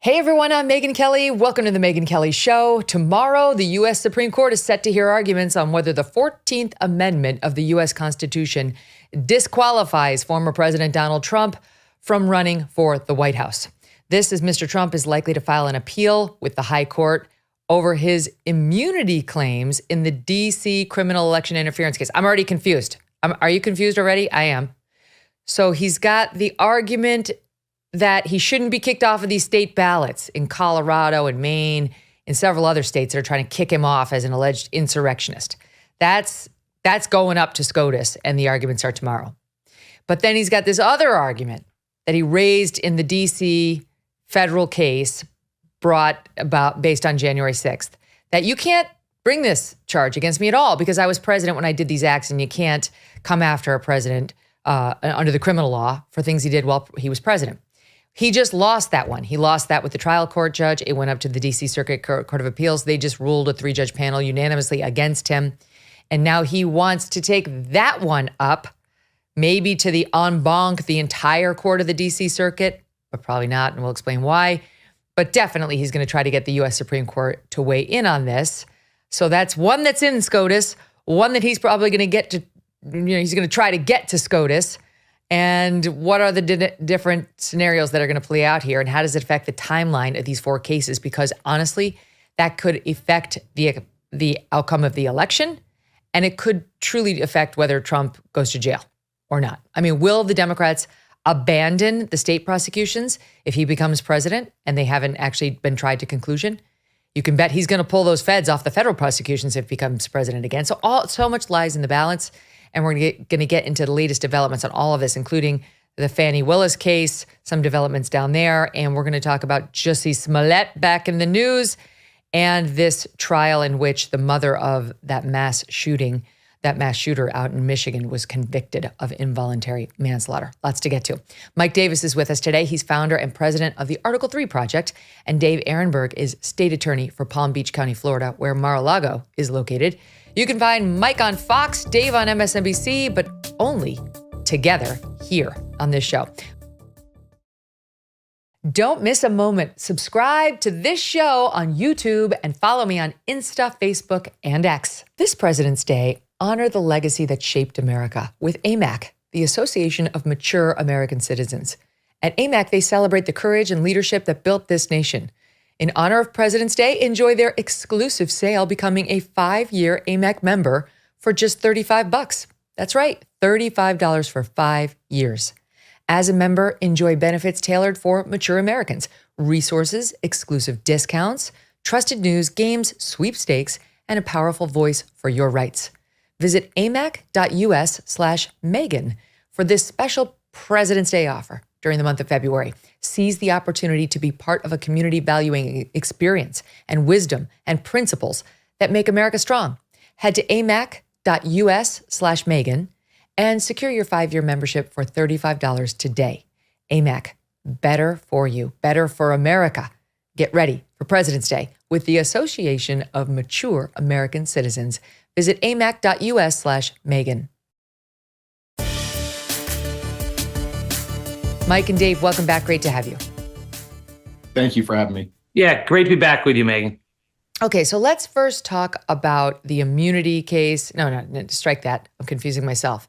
Hey everyone, I'm Megyn Kelly. Welcome to the Megyn Kelly Show. Tomorrow, the U.S. Supreme Court is set to hear arguments on whether the 14th Amendment of the U.S. Constitution disqualifies former President Donald Trump from running for the White House. This is Mr. Trump is likely to file an appeal with the High Court over his immunity claims in the D.C. criminal election interference case. I'm already confused. Are you confused already? I am. So he's got the argument that he shouldn't be kicked off of these state ballots in Colorado and Maine and several other states that are trying to kick him off as an alleged insurrectionist. That's going up to SCOTUS, and the arguments are tomorrow. But then he's got this other argument that he raised in the D.C. federal case brought about based on January 6th, that you can't bring this charge against me at all because I was president when I did these acts, and you can't come after a president under the criminal law for things he did while he was president. He just lost that one. He lost that with the trial court judge. It went up to the D.C. Circuit Court of Appeals. They just ruled a 3-judge panel unanimously against him. And now he wants to take that one up, maybe to the en banc, the entire court of the D.C. Circuit, but probably not, and we'll explain why. But definitely he's going to try to get the U.S. Supreme Court to weigh in on this. So that's one that's in SCOTUS, one that he's probably going to get to, he's going to try to get to SCOTUS. And what are the different scenarios that are going to play out here? And how does it affect the timeline of these 4 cases? Because honestly, that could affect the outcome of the election. And it could truly affect whether Trump goes to jail or not. I mean, will the Democrats abandon the state prosecutions if he becomes president and they haven't actually been tried to conclusion? You can bet he's going to pull those feds off the federal prosecutions if he becomes president again. So much lies in the balance. And we're going to get into the latest developments on all of this, including the Fani Willis case, some developments down there. And we're going to talk about Jussie Smollett back in the news and this trial in which the mother of that mass shooter out in Michigan was convicted of involuntary manslaughter. Lots to get to. Mike Davis is with us today. He's founder and president of the Article 3 Project. And Dave Aronberg is state attorney for Palm Beach County, Florida, where Mar-a-Lago is located. You can find Mike on Fox, Dave on MSNBC, but only together here on this show. Don't miss a moment. Subscribe to this show on YouTube and follow me on Insta, Facebook, and X. This President's Day, honor the legacy that shaped America with AMAC, the Association of Mature American Citizens. At AMAC, they celebrate the courage and leadership that built this nation. In honor of President's Day, enjoy their exclusive sale, becoming a 5-year AMAC member for just $35. That's right, $35 for 5 years. As a member, enjoy benefits tailored for mature Americans, resources, exclusive discounts, trusted news, games, sweepstakes, and a powerful voice for your rights. Visit amac.us/Megyn for this special President's Day offer during the month of February. Seize the opportunity to be part of a community valuing experience and wisdom and principles that make America strong. Head to amac.us/Megyn and secure your 5-year membership for $35 today. AMAC, better for you, better for America. Get ready for President's Day with the Association of Mature American Citizens. Visit amac.us/Megyn. Mike and Dave, welcome back. Great to have you. Thank you for having me. Yeah, great to be back with you, Megyn. Okay, so let's first talk about the immunity case. No, strike that. I'm confusing myself.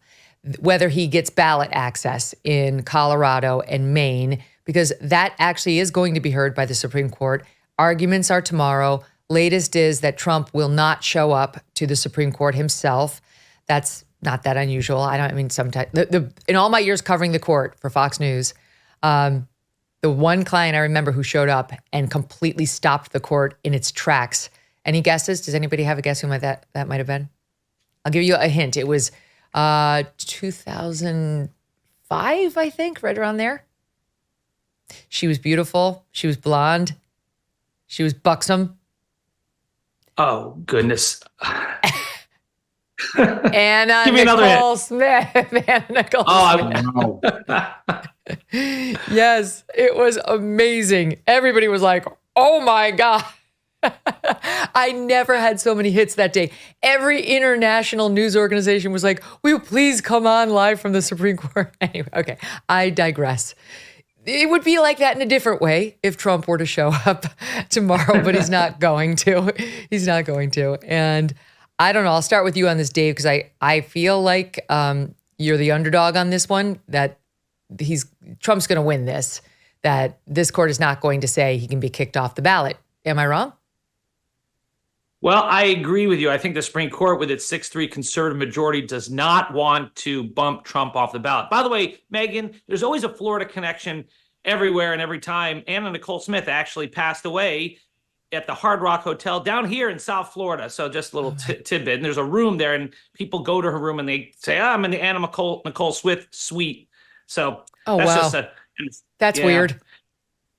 Whether he gets ballot access in Colorado and Maine, because that actually is going to be heard by the Supreme Court. Arguments are tomorrow. Latest is that Trump will not show up to the Supreme Court himself. That's not that unusual. Sometimes in all my years covering the court for Fox News, the one client I remember who showed up and completely stopped the court in its tracks. Any guesses? Does anybody have a guess who that might have been? I'll give you a hint. It was 2005, I think, right around there. She was beautiful. She was blonde. She was buxom. Oh, goodness. Anna Give me Nicole Smith. Anna Nicole Smith. No. Yes, it was amazing. Everybody was like, oh my God. I never had so many hits that day. Every international news organization was like, will you please come on live from the Supreme Court? Anyway, okay, I digress. It would be like that in a different way if Trump were to show up tomorrow, but he's not going to. He's not going to. And I don't know. I'll start with you on this, Dave, because I feel like you're the underdog on this one, that Trump's going to win this, that this court is not going to say he can be kicked off the ballot. Am I wrong? Well, I agree with you. I think the Supreme Court, with its 6-3 conservative majority, does not want to bump Trump off the ballot. By the way, Megyn, there's always a Florida connection everywhere and every time. Anna Nicole Smith actually passed away at the Hard Rock Hotel down here in South Florida. So just a little tidbit. And there's a room there, and people go to her room and they say, I'm in the Anna Nicole Smith suite. So that's weird.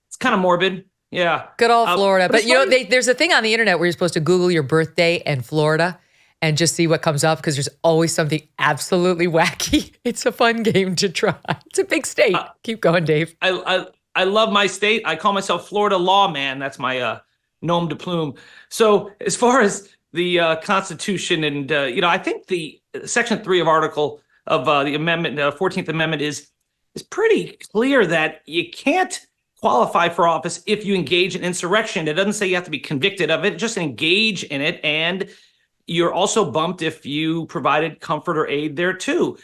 It's kind of morbid. Yeah. Good old Florida. But there's a thing on the internet where you're supposed to Google your birthday and Florida and just see what comes up, because there's always something absolutely wacky. It's a fun game to try. It's a big state. Keep going, Dave. I love my state. I call myself Florida lawman. That's my nom de plume. So as far as the Constitution and, I think the Section 3 of Article of the Amendment, 14th Amendment is pretty clear that you can't qualify for office if you engage in insurrection. It doesn't say you have to be convicted of it, just engage in it. And you're also bumped if you provided comfort or aid there too.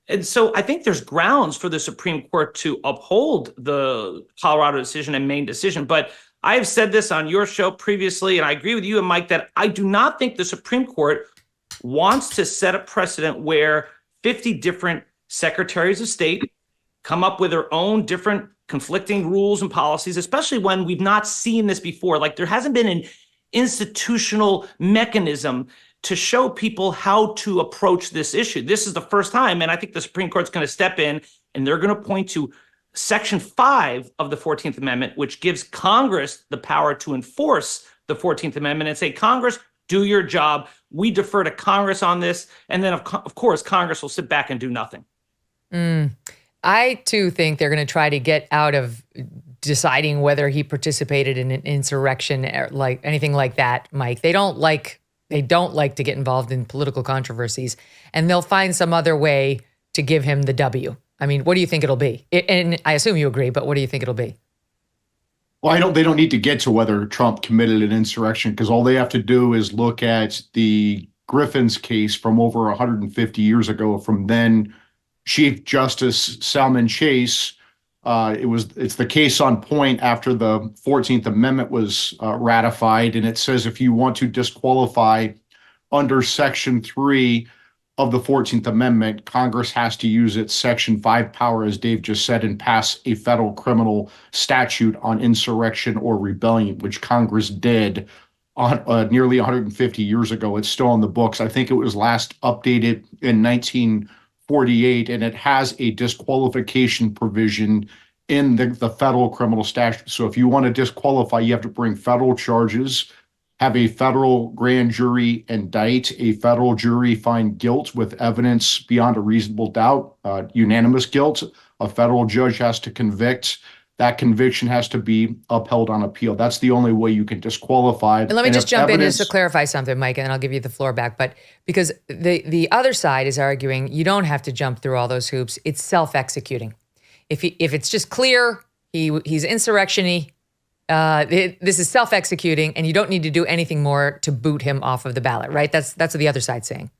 And so I think there's grounds for the Supreme Court to uphold the Colorado decision and Maine decision. But I have said this on your show previously, and I agree with you and Mike, that I do not think the Supreme Court wants to set a precedent where 50 different secretaries of state come up with their own different conflicting rules and policies, especially when we've not seen this before. Like, there hasn't been an institutional mechanism to show people how to approach this issue. This is the first time, and I think the Supreme Court's going to step in, and they're going to point to Section 5 of the 14th Amendment, which gives Congress the power to enforce the 14th Amendment, and say, Congress, do your job. We defer to Congress on this. And then, of course, Congress will sit back and do nothing. I, too, think they're going to try to get out of deciding whether he participated in an insurrection or like anything like that, Mike. They don't like to get involved in political controversies, and they'll find some other way to give him the W. I mean, what do you think it'll be? And I assume you agree, but what do you think it'll be? Well, they don't need to get to whether Trump committed an insurrection, because all they have to do is look at the Griffin's case from over 150 years ago from then Chief Justice Salmon Chase. It's the case on point after the 14th Amendment was ratified, and it says if you want to disqualify under Section 3 of the 14th Amendment, Congress has to use its Section 5 power, as Dave just said, and pass a federal criminal statute on insurrection or rebellion, which Congress did on nearly 150 years ago. It's still on the books. I think it was last updated in 1948, and it has a disqualification provision in the federal criminal statute. So if you want to disqualify, you have to bring federal charges, have a federal grand jury indict, a federal jury find guilt with evidence beyond a reasonable doubt, unanimous guilt. A federal judge has to convict. That conviction has to be upheld on appeal. That's the only way you can disqualify. And let me just jump in just to clarify something, Mike, and then I'll give you the floor back. But because the other side is arguing you don't have to jump through all those hoops. It's self-executing. If it's just clear he's insurrection-y, this is self-executing, and you don't need to do anything more to boot him off of the ballot, right? That's what the other side's saying.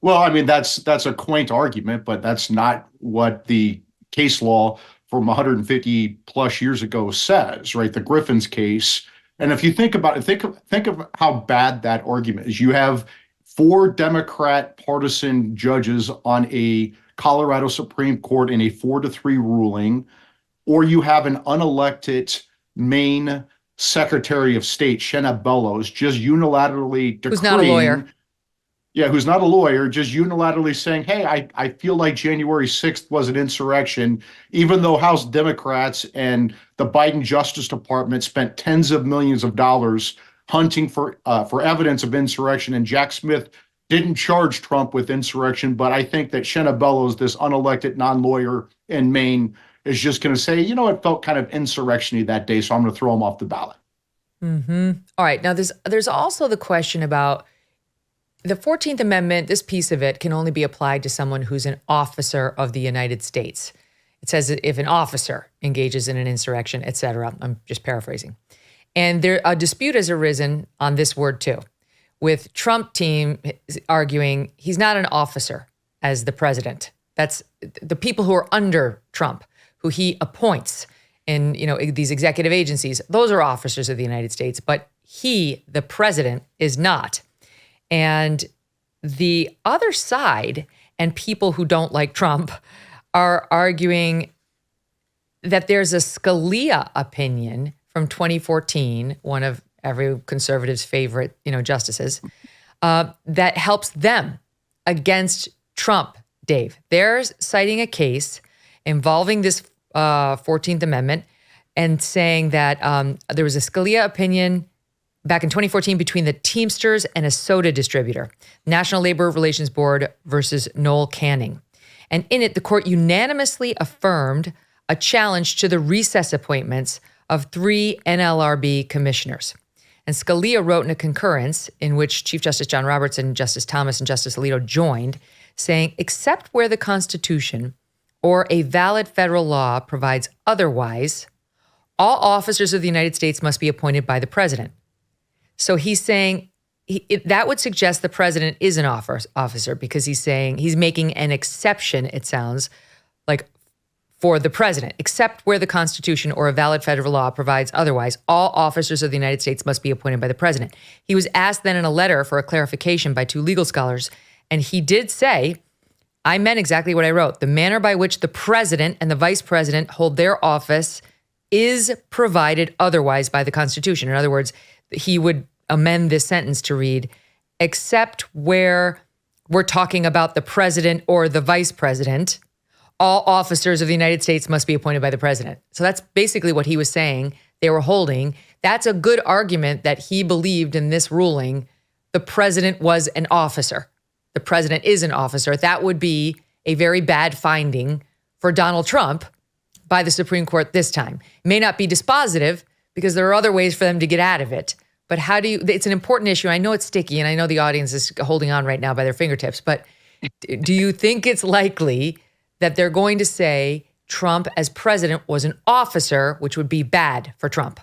Well, I mean, that's a quaint argument, but that's not what the case law from 150 plus years ago says, right? The Griffin's case. And if you think about it, think of how bad that argument is. You have 4 Democrat partisan judges on a Colorado Supreme Court in a 4-3 ruling, or you have an unelected Maine Secretary of State, Shenna Bellows, just unilaterally decreeing. Who's not a lawyer. Yeah, who's not a lawyer, just unilaterally saying, hey, I feel like January 6th was an insurrection, even though House Democrats and the Biden Justice Department spent tens of millions of dollars hunting for evidence of insurrection. And Jack Smith didn't charge Trump with insurrection, but I think that Shenna Bellows, this unelected non-lawyer in Maine, is just going to say, it felt kind of insurrection-y that day, so I'm going to throw him off the ballot. Mm-hmm. All right. Now, there's also the question about the 14th Amendment. This piece of it can only be applied to someone who's an officer of the United States. It says if an officer engages in an insurrection, et cetera. I'm just paraphrasing. And a dispute has arisen on this word too, with Trump team arguing he's not an officer as the president. That's the people who are under Trump, who he appoints in, these executive agencies. Those are officers of the United States, but he, the president, is not. And the other side and people who don't like Trump are arguing that there's a Scalia opinion from 2014, one of every conservative's favorite, justices, that helps them against Trump, Dave. They're citing a case involving this 14th Amendment and saying that there was a Scalia opinion back in 2014 between the Teamsters and a soda distributor, National Labor Relations Board versus Noel Canning. And in it, the court unanimously affirmed a challenge to the recess appointments of 3 NLRB commissioners. And Scalia wrote in a concurrence in which Chief Justice John Roberts and Justice Thomas and Justice Alito joined, saying, except where the Constitution or a valid federal law provides otherwise, all officers of the United States must be appointed by the president. So he's saying that would suggest the president is an officer because he's saying he's making an exception, it sounds like, for the president, except where the Constitution or a valid federal law provides otherwise, all officers of the United States must be appointed by the president. He was asked then in a letter for a clarification by 2 legal scholars, and he did say, I meant exactly what I wrote. The manner by which the president and the vice president hold their office is provided otherwise by the Constitution. In other words, he would amend this sentence to read, except where we're talking about the president or the vice president, all officers of the United States must be appointed by the president. So that's basically what he was saying they were holding. That's a good argument that he believed in this ruling the president was an officer. The president is an officer. That would be a very bad finding for Donald Trump by the Supreme Court this time. It may not be dispositive because there are other ways for them to get out of it. But it's an important issue. I know it's sticky and I know the audience is holding on right now by their fingertips, but do you think it's likely that they're going to say Trump as president was an officer, which would be bad for Trump?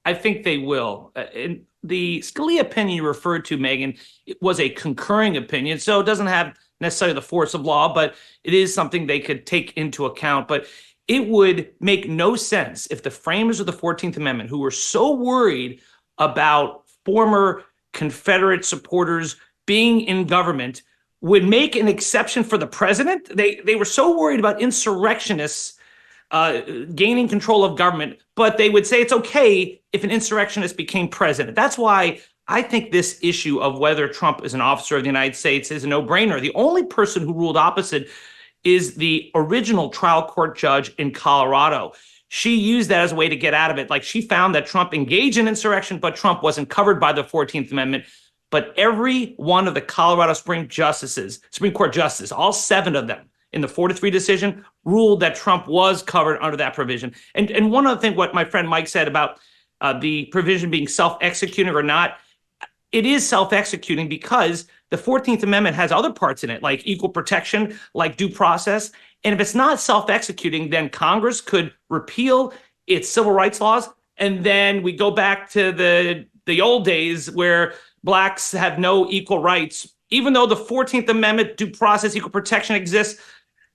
I think they will. In the Scalia opinion you referred to, Megyn, it was a concurring opinion, so it doesn't have necessarily the force of law, but it is something they could take into account. But it would make no sense if the framers of the 14th Amendment, who were so worried about former Confederate supporters being in government, would make an exception for the president. They were so worried about insurrectionists gaining control of government, but they would say it's okay if an insurrectionist became president. That's why I think this issue of whether Trump is an officer of the United States is a no-brainer. The only person who ruled opposite is the original trial court judge in Colorado. She used that as a way to get out of it. Like, she found that Trump engaged in insurrection, but Trump wasn't covered by the 14th Amendment. But every one of the Colorado Supreme Court justices, all 7 of them in the 4-3 decision, ruled that Trump was covered under that provision. And one other thing, what my friend Mike said about the provision being self-executing or not, it is self-executing because the 14th Amendment has other parts in it, like equal protection, like due process. And if it's not self-executing, then Congress could repeal its civil rights laws. And then we go back to the old days where Blacks have no equal rights, even though the 14th Amendment, due process, equal protection exists.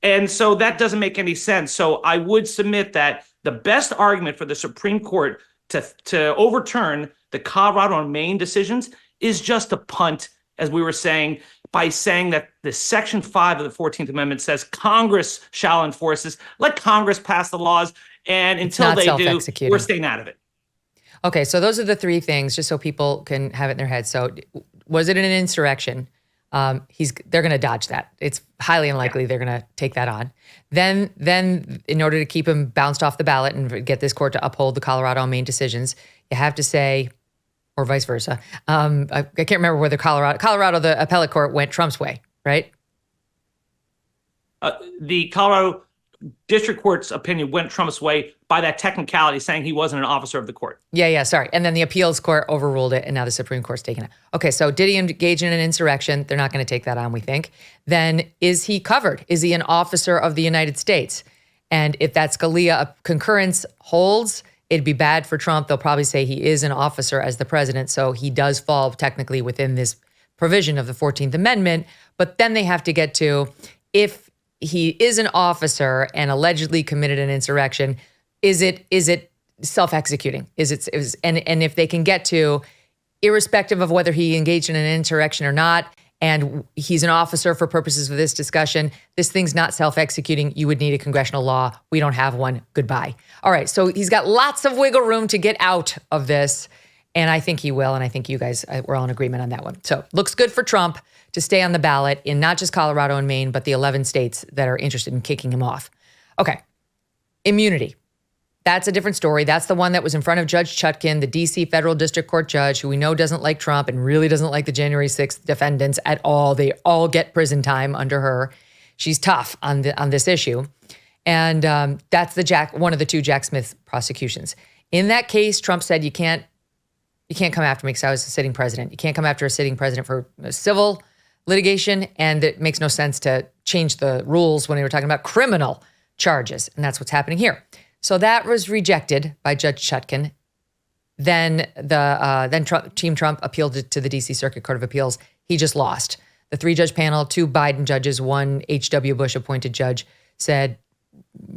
And so that doesn't make any sense. So I would submit that the best argument for the Supreme Court to overturn the Colorado and Maine decisions is just a punt, as we were saying, by saying that the Section 5 of the 14th Amendment says Congress shall enforce this. Let Congress pass the laws. And until they do, we're staying out of it. Okay, so those are the 3 things, just so people can have it in their heads. So was it an insurrection? They're going to dodge that. It's highly unlikely they're going to take that on. Then, in order to keep him bounced off the ballot and get this court to uphold the Colorado and Maine decisions, you have to say, or vice versa. I can't remember whether Colorado, the appellate court went Trump's way, right? The Colorado district court's opinion went Trump's way by that technicality, saying he wasn't an officer of the court. Yeah, sorry. And then the appeals court overruled it, and now the Supreme Court's taken it. Okay, so did he engage in an insurrection? They're not going to take that on, we think. Then is he covered? Is he an officer of the United States? And if that Scalia concurrence holds, it'd be bad for Trump. They'll probably say he is an officer as the president, so he does fall technically within this provision of the 14th Amendment. But then they have to get to, if he is an officer and allegedly committed an insurrection, is it self-executing? And if they can get to, irrespective of whether he engaged in an insurrection or not, and he's an officer for purposes of this discussion, this thing's not self-executing, you would need a congressional law. We don't have one. Goodbye. All right, so he's got lots of wiggle room to get out of this, and I think he will, and I think you guys, we're all in agreement on that one. So looks good for Trump to stay on the ballot in not just Colorado and Maine, but the 11 states that are interested in kicking him off. Okay, immunity. That's a different story. That's the one that was in front of Judge Chutkan, the D.C. federal district court judge, who we know doesn't like Trump and really doesn't like the January 6th defendants at all. They all get prison time under her. She's tough on this issue. And that's one of the two Jack Smith prosecutions. In that case, Trump said, you can't come after me because I was a sitting president. You can't come after a sitting president for civil litigation, and it makes no sense to change the rules when they were talking about criminal charges. And that's what's happening here. So that was rejected by Judge Chutkan. Then Team Trump appealed it to the D.C. Circuit Court of Appeals. He just lost. The 3-judge panel, 2 Biden judges, 1 H.W. Bush appointed judge, said,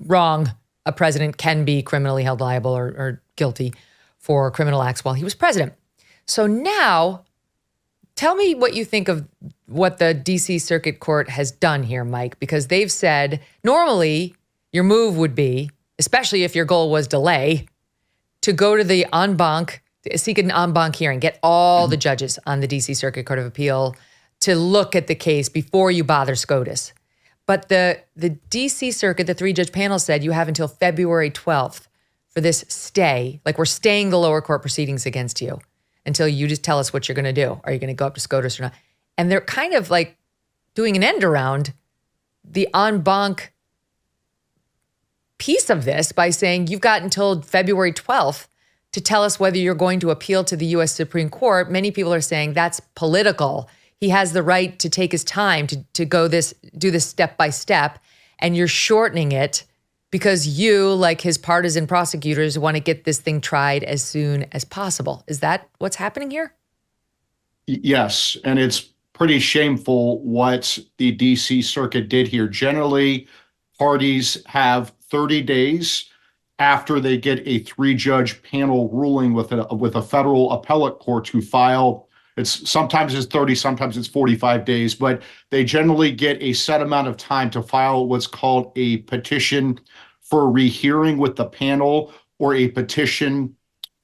wrong. A president can be criminally held liable or guilty for criminal acts while he was president. So now, tell me what you think of what the D.C. Circuit Court has done here, Mike, because they've said normally your move would be, especially if your goal was delay, to go to the en banc, seek an en banc hearing, get all the judges on the D.C. Circuit Court of Appeal to look at the case before you bother SCOTUS. But the D.C. Circuit, the 3-judge panel said you have until February 12th for this stay, like we're staying the lower court proceedings against you until you just tell us what you're going to do. Are you going to go up to SCOTUS or not? And they're kind of like doing an end around the en banc piece of this by saying you've got until February 12th to tell us whether you're going to appeal to the U.S. Supreme Court. Many people are saying that's political. He has the right to take his time to do this step by step, and you're shortening it because you, like his partisan prosecutors, want to get this thing tried as soon as possible. Is that what's happening here? Yes, and it's pretty shameful what the D.C. Circuit did here. Generally, parties have 30 days after they get a 3-judge panel ruling with a federal appellate court to file. Sometimes it's 30, sometimes it's 45 days, but they generally get a set amount of time to file what's called a petition for rehearing with the panel, or a petition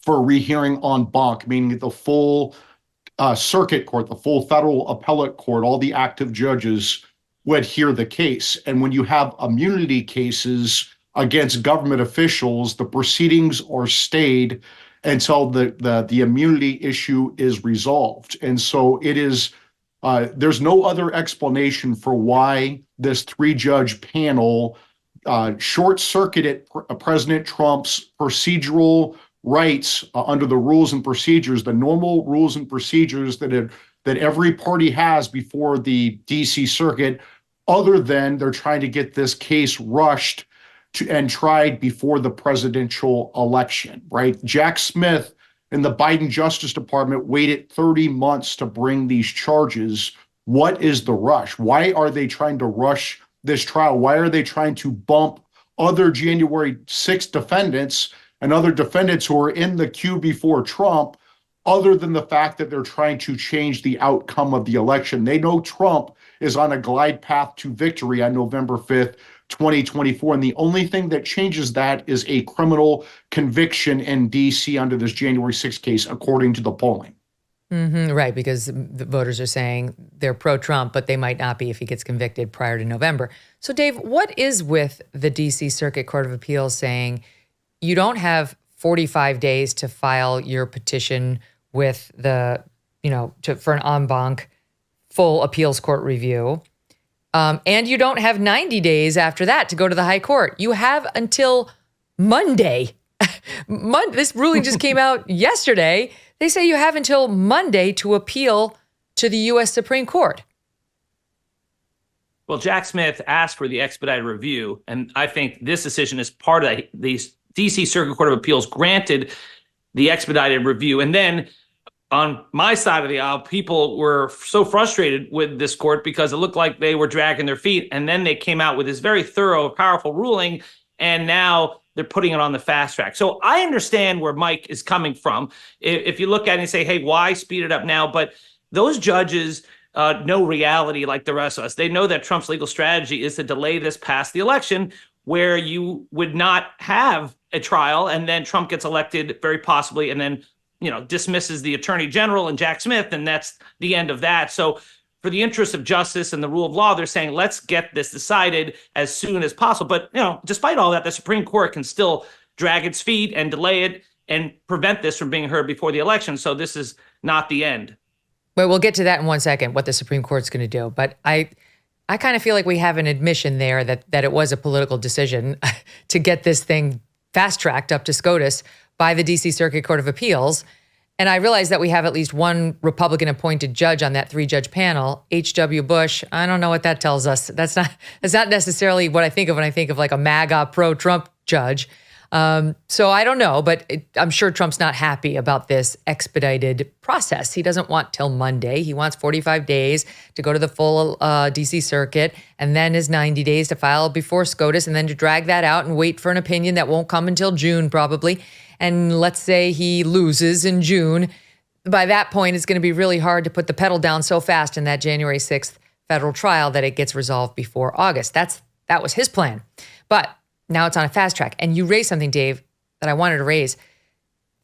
for rehearing en banc, meaning the full circuit court, the full federal appellate court, all the active judges would hear the case. And when you have immunity cases against government officials, the proceedings are stayed until the immunity issue is resolved. And so it is, there's no other explanation for why this 3-judge panel short-circuited President Trump's procedural rights under the rules and procedures, the normal rules and procedures that every party has before the D.C. Circuit, other than they're trying to get this case rushed and tried before the presidential election, right? Jack Smith and the Biden Justice Department waited 30 months to bring these charges. What is the rush? Why are they trying to rush this trial? Why are they trying to bump other January 6th defendants and other defendants who are in the queue before Trump, other than the fact that they're trying to change the outcome of the election? They know Trump is on a glide path to victory on November 5th, 2024. And the only thing that changes that is a criminal conviction in D.C. under this January 6th case, according to the polling. Mm-hmm, right, because the voters are saying they're pro-Trump, but they might not be if he gets convicted prior to November. So, Dave, what is with the D.C. Circuit Court of Appeals saying you don't have 45 days to file your petition with the, for an en banc full appeals court review? And you don't have 90 days after that to go to the high court. You have until Monday. This ruling just came out yesterday. They say you have until Monday to appeal to the U.S. Supreme Court. Well, Jack Smith asked for the expedited review, and I think this decision is part of that. The D.C. Circuit Court of Appeals granted the expedited review. And then on my side of the aisle, people were so frustrated with this court because it looked like they were dragging their feet. And then they came out with this very thorough, powerful ruling, and now they're putting it on the fast track. So I understand where Mike is coming from. If you look at it and say, hey, why speed it up now? But those judges know reality like the rest of us. They know that Trump's legal strategy is to delay this past the election, where you would not have a trial, and then Trump gets elected very possibly, and then dismisses the attorney general and Jack Smith, and that's the end of that. So for the interest of justice and the rule of law, they're saying, let's get this decided as soon as possible. But, despite all that, the Supreme Court can still drag its feet and delay it and prevent this from being heard before the election. So this is not the end. Well, we'll get to that in one second, what the Supreme Court's going to do. But I kind of feel like we have an admission there that it was a political decision to get this thing fast-tracked up to SCOTUS by the D.C. Circuit Court of Appeals. And I realize that we have at least one Republican-appointed judge on that 3-judge panel, H.W. Bush. I don't know what that tells us. That's not necessarily what I think of when I think of like a MAGA pro-Trump judge. So I don't know, but I'm sure Trump's not happy about this expedited process. He doesn't want till Monday. He wants 45 days to go to the full D.C. Circuit, and then his 90 days to file before SCOTUS, and then to drag that out and wait for an opinion that won't come until June probably. And let's say he loses in June. By that point, it's going to be really hard to put the pedal down so fast in that January 6th federal trial that it gets resolved before August. That was his plan. But now it's on a fast track. And you raised something, Dave, that I wanted to raise.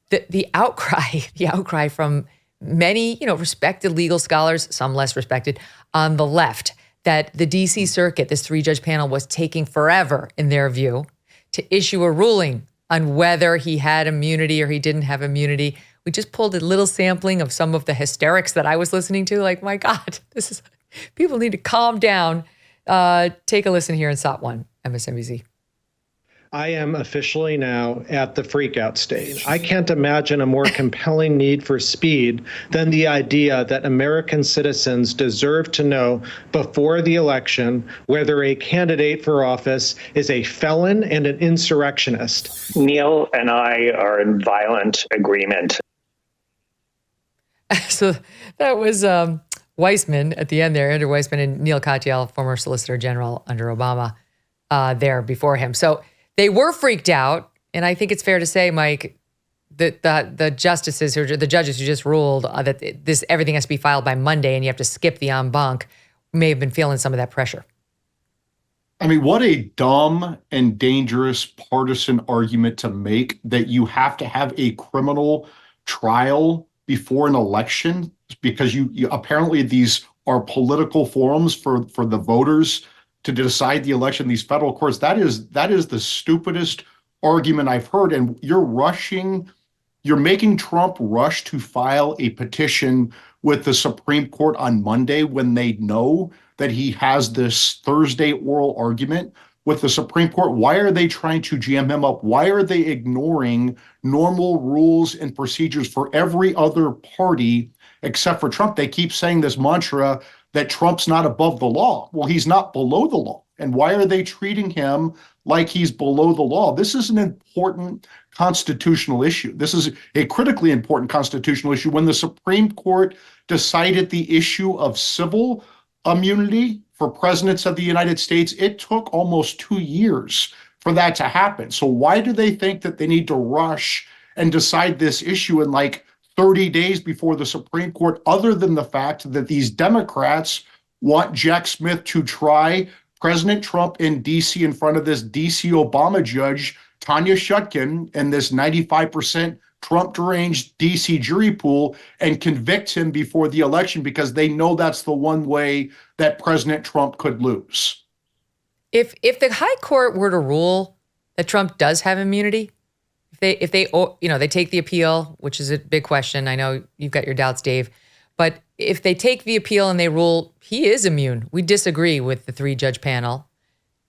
The outcry from many, respected legal scholars, some less respected, on the left, that the D.C. Circuit, this 3-judge panel, was taking forever, in their view, to issue a ruling on whether he had immunity or he didn't have immunity. We just pulled a little sampling of some of the hysterics that I was listening to. Like, my God, people need to calm down. Take a listen here in SOT 1, MSNBC. I am officially now at the freakout stage. I can't imagine a more compelling need for speed than the idea that American citizens deserve to know before the election whether a candidate for office is a felon and an insurrectionist. Neil and I are in violent agreement. So that was Weissman at the end there, Andrew Weissman and Neil Katyal, former Solicitor General under Obama, there before him. So they were freaked out, and I think it's fair to say, Mike, that the justices or the judges who just ruled that everything has to be filed by Monday and you have to skip the en banc may have been feeling some of that pressure. I mean, what a dumb and dangerous partisan argument to make, that you have to have a criminal trial before an election because you apparently these are political forums for the voters to decide the election, these federal courts. That is the stupidest argument I've heard. And you're making Trump rush to file a petition with the Supreme Court on Monday when they know that he has this Thursday oral argument with the Supreme Court. Why are they trying to jam him up? Why are they ignoring normal rules and procedures for every other party except for Trump? They keep saying this mantra that Trump's not above the law. Well, he's not below the law. And why are they treating him like he's below the law? This is an important constitutional issue. This is a critically important constitutional issue. When the Supreme Court decided the issue of civil immunity for presidents of the United States, it took almost 2 years for that to happen. So why do they think that they need to rush and decide this issue in like 30 days before the Supreme Court, other than the fact that these Democrats want Jack Smith to try President Trump in D.C. in front of this D.C. Obama judge, Tanya Chutkan, and this 95% Trump deranged D.C. jury pool, and convict him before the election because they know that's the one way that President Trump could lose. If the high court were to rule that Trump does have immunity, if they take the appeal, which is a big question. I know you've got your doubts, Dave, but if they take the appeal and they rule he is immune, we disagree with the 3-judge panel,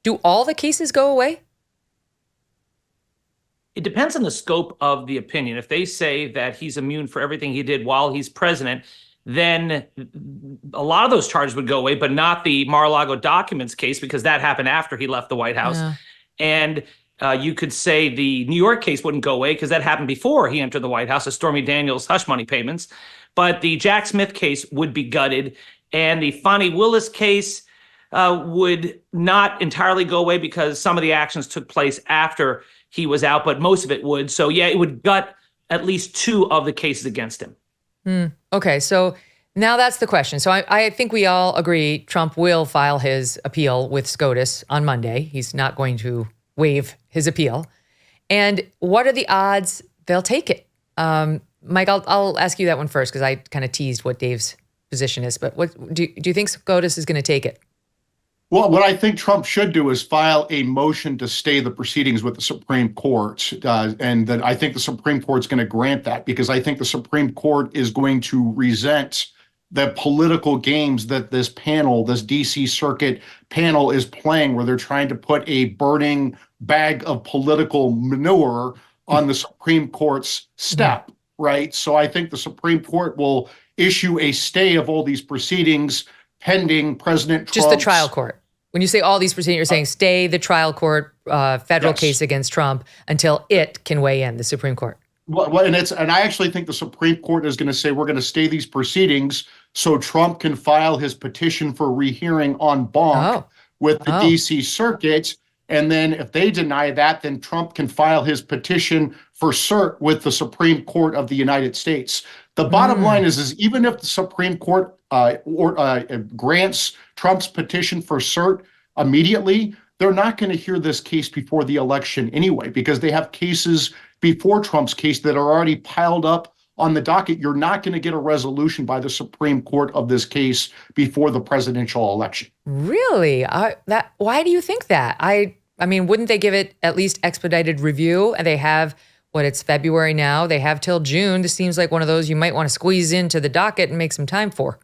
do all the cases go away? It depends on the scope of the opinion. If they say that he's immune for everything he did while he's president, then a lot of those charges would go away, but not the Mar-a-Lago documents case, because that happened after he left the White House. Yeah. And you could say the New York case wouldn't go away because that happened before he entered the White House, the Stormy Daniels hush money payments. But the Jack Smith case would be gutted, and the Fani Willis case would not entirely go away because some of the actions took place after he was out, but most of it would. So yeah, it would gut at least 2 of the cases against him. Okay, so now that's the question. So I think we all agree Trump will file his appeal with SCOTUS on Monday. He's not going to waive his appeal. And what are the odds they'll take it? Mike, I'll ask you that one first because I kind of teased what Dave's position is. But what do you think SCOTUS is going to take it? Well, what I think Trump should do is file a motion to stay the proceedings with the Supreme Court. And that I think the Supreme Court's going to grant that, because I think the Supreme Court is going to resent the political games that this panel, this DC Circuit panel, is playing, where they're trying to put a burning bag of political manure on the Supreme Court's step, right? So I think the Supreme Court will issue a stay of all these proceedings pending President Trump's... Just the trial court. When you say all these proceedings, you're saying stay the trial court federal Yes. case against Trump until it can weigh in, the Supreme Court. Well, and I actually think the Supreme Court is going to say we're going to stay these proceedings so Trump can file his petition for rehearing en banc with the DC Circuit. And then if they deny that, then Trump can file his petition for cert with the Supreme Court of the United States. The bottom line is even if the Supreme Court grants Trump's petition for cert immediately, they're not going to hear this case before the election anyway, because they have cases before Trump's case that are already piled up on the docket. You're not going to get a resolution by the Supreme Court of this case before the presidential election. Really? Why do you think that? I mean, wouldn't they give it at least expedited review? And they have, it's February now. They have till June. This seems like one of those you might want to squeeze into the docket and make some time for.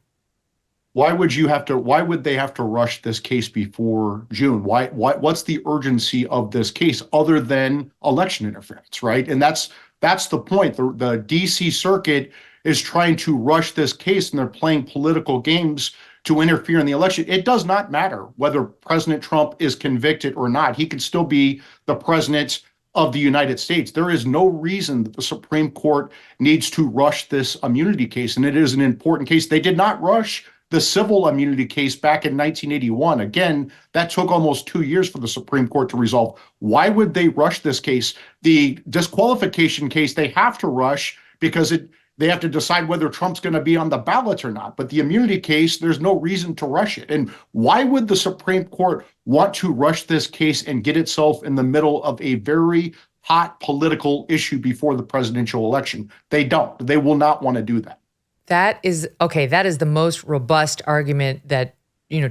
Why would they have to rush this case before June? What's the urgency of this case other than election interference, right? And that's the point. The DC Circuit is trying to rush this case, and they're playing political games to interfere in the election. It does not matter whether President Trump is convicted or not. He can still be the president of the United States. There is no reason that the Supreme Court needs to rush this immunity case, and it is an important case. They did not rush the civil immunity case back in 1981. Again, that took almost 2 years for the Supreme Court to resolve. Why would they rush this case? The disqualification case, they have to rush because they have to decide whether Trump's going to be on the ballot or not. But the immunity case, there's no reason to rush it. And why would the Supreme Court want to rush this case and get itself in the middle of a very hot political issue before the presidential election? They don't. They will not want to do that. That is the most robust argument that,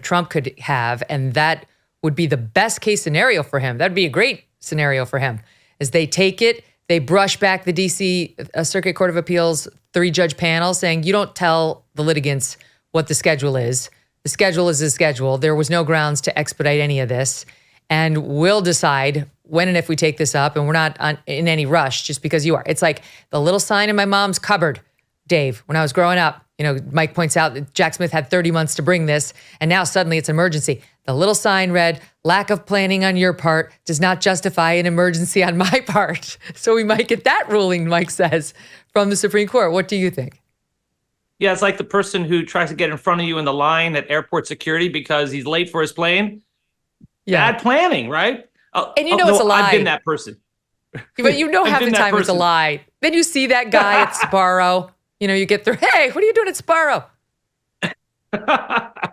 Trump could have. And that would be the best case scenario for him. That'd be a great scenario for him, is they take it, they brush back the DC Circuit Court of Appeals 3-judge panel saying, you don't tell the litigants what the schedule is. The schedule is the schedule. There was no grounds to expedite any of this. And we'll decide when and if we take this up. And we're not in any rush just because you are. It's like the little sign in my mom's cupboard, Dave, when I was growing up. Mike points out that Jack Smith had 30 months to bring this, and now suddenly it's an emergency. The little sign read, lack of planning on your part does not justify an emergency on my part. So we might get that ruling, Mike says, from the Supreme Court. What do you think? Yeah, it's like the person who tries to get in front of you in the line at airport security because he's late for his plane. Yeah. Bad planning, right? And it's a lie. I've been that person. But half the time it's a lie. Then you see that guy at Sparrow. You get through, hey, what are you doing at Sparrow?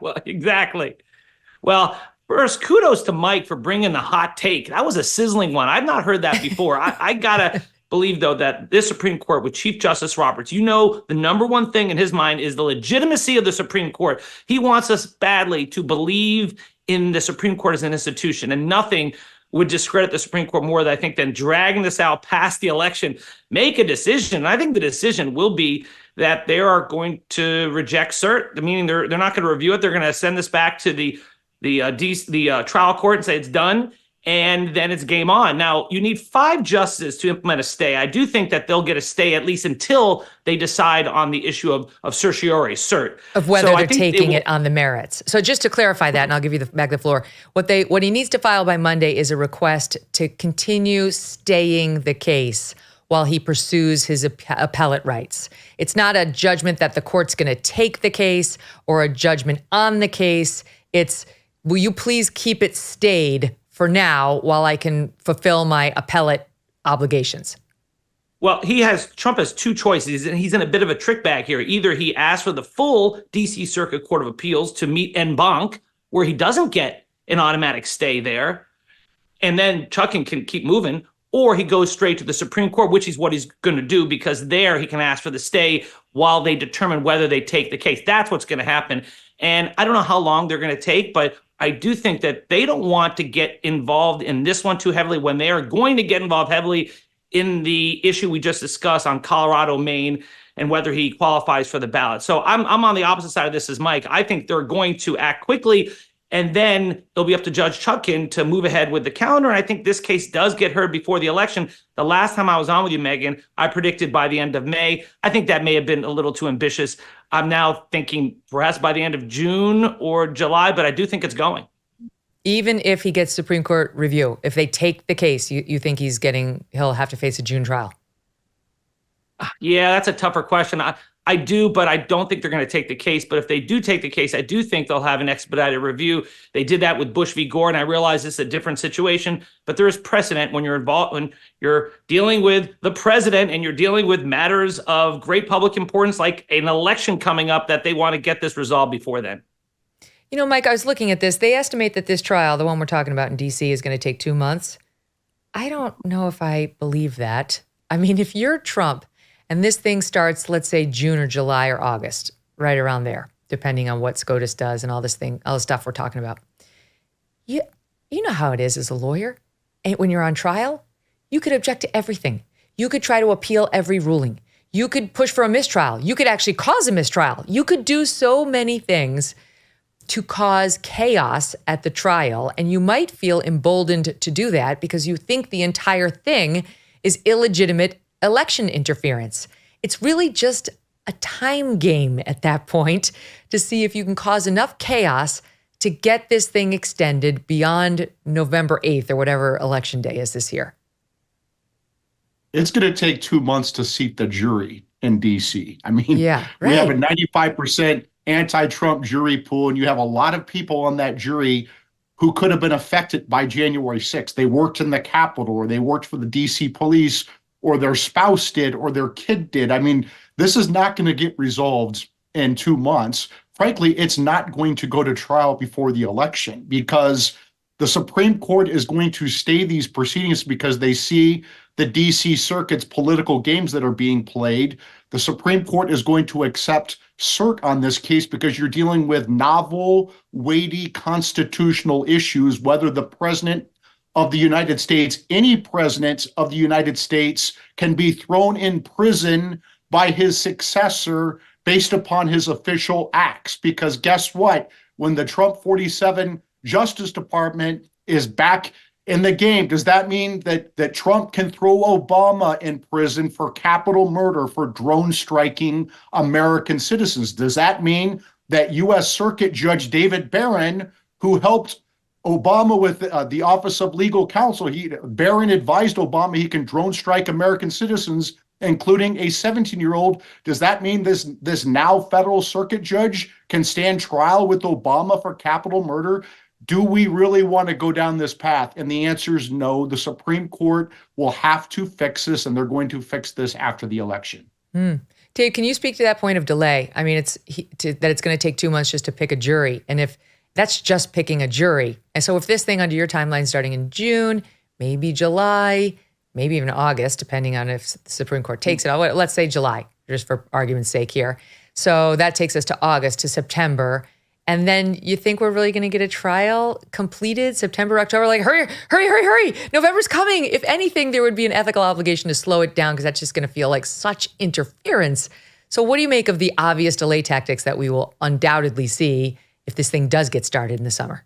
Well, exactly. Well, first, kudos to Mike for bringing the hot take. That was a sizzling one. I've not heard that before. I got to believe, though, that this Supreme Court with Chief Justice Roberts, the number one thing in his mind is the legitimacy of the Supreme Court. He wants us badly to believe in the Supreme Court as an institution, and nothing would discredit the Supreme Court more, I think, than dragging this out past the election. Make a decision. And I think the decision will be that they are going to reject cert, meaning they're not going to review it. They're going to send this back to the trial court and say it's done, and then it's game on. Now, you need 5 justices to implement a stay. I do think that they'll get a stay at least until they decide on the issue of certiorari, cert. Of whether they're taking it on the merits. So just to clarify that, and I'll give you back the floor, what he needs to file by Monday is a request to continue staying the case while he pursues his appellate rights. It's not a judgment that the court's going to take the case or a judgment on the case. It's, will you please keep it stayed for now while I can fulfill my appellate obligations? Well, Trump has 2 choices, and he's in a bit of a trick bag here. Either he asks for the full D.C. Circuit Court of Appeals to meet en banc, where he doesn't get an automatic stay there, and then Chuck can keep moving, or he goes straight to the Supreme Court, which is what he's going to do, because there he can ask for the stay while they determine whether they take the case. That's what's going to happen. And I don't know how long they're going to take, but I do think that they don't want to get involved in this one too heavily when they are going to get involved heavily in the issue we just discussed on Colorado, Maine, and whether he qualifies for the ballot. So I'm on the opposite side of this as Mike. I think they're going to act quickly, and then it'll be up to Judge Chutkan to move ahead with the calendar. And I think this case does get heard before the election. The last time I was on with you, Megyn, I predicted by the end of May. I think that may have been a little too ambitious. I'm now thinking perhaps by the end of June or July, but I do think it's going. Even if he gets Supreme Court review, if they take the case, you think he'll have to face a June trial? Yeah, that's a tougher question. I do, but I don't think they're going to take the case. But if they do take the case, I do think they'll have an expedited review. They did that with Bush v. Gore, and I realize it's a different situation, but there is precedent when you're involved, when you're dealing with the president and you're dealing with matters of great public importance, like an election coming up, that they want to get this resolved before then. You know, Mike, I was looking at this. They estimate that this trial, the one we're talking about in D.C., is going to take 2 months. I don't know if I believe that. I mean, if you're Trump, and this thing starts, let's say, June or July or August, right around there, depending on what SCOTUS does and all the stuff we're talking about. You know how it is as a lawyer. And when you're on trial, you could object to everything. You could try to appeal every ruling. You could push for a mistrial. You could actually cause a mistrial. You could do so many things to cause chaos at the trial. And you might feel emboldened to do that because you think the entire thing is illegitimate election interference. It's really just a time game at that point to see if you can cause enough chaos to get this thing extended beyond November 8th or whatever election day is this year. It's going to take 2 months to seat the jury in D.C. I mean, yeah, right. We have a 95% anti-Trump jury pool, and you have a lot of people on that jury who could have been affected by January 6th. They worked in the Capitol, or they worked for the D.C. police, or their spouse did, or their kid did. I mean, this is not going to get resolved in 2 months. Frankly, it's not going to go to trial before the election because the Supreme Court is going to stay these proceedings because they see the D.C. Circuit's political games that are being played. The Supreme Court is going to accept cert on this case because you're dealing with novel, weighty constitutional issues, whether the president of the United States, any president of the United States, can be thrown in prison by his successor based upon his official acts. Because guess what? When the Trump 47 Justice Department is back in the game, does that mean that Trump can throw Obama in prison for capital murder for drone striking American citizens? Does that mean that U.S. Circuit Judge David Barron, who helped Obama with the Office of Legal Counsel, Barron advised Obama he can drone strike American citizens, including a 17-year-old. Does that mean this now federal circuit judge can stand trial with Obama for capital murder? Do we really want to go down this path? And the answer is no. The Supreme Court will have to fix this, and they're going to fix this after the election. Dave, can you speak to that point of delay? I mean, that it's going to take 2 months just to pick a jury. And if that's just picking a jury. And so if this thing under your timeline starting in June, maybe July, maybe even August, depending on if the Supreme Court takes it, let's say July, just for argument's sake here. So that takes us to August, to September. And then you think we're really going to get a trial completed September, October? Like, hurry. November's coming. If anything, there would be an ethical obligation to slow it down because that's just going to feel like such interference. So what do you make of the obvious delay tactics that we will undoubtedly see if this thing does get started in the summer?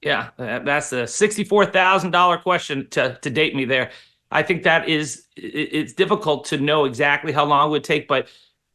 Yeah, that's a $64,000 question to date me there. I think that it's difficult to know exactly how long it would take, but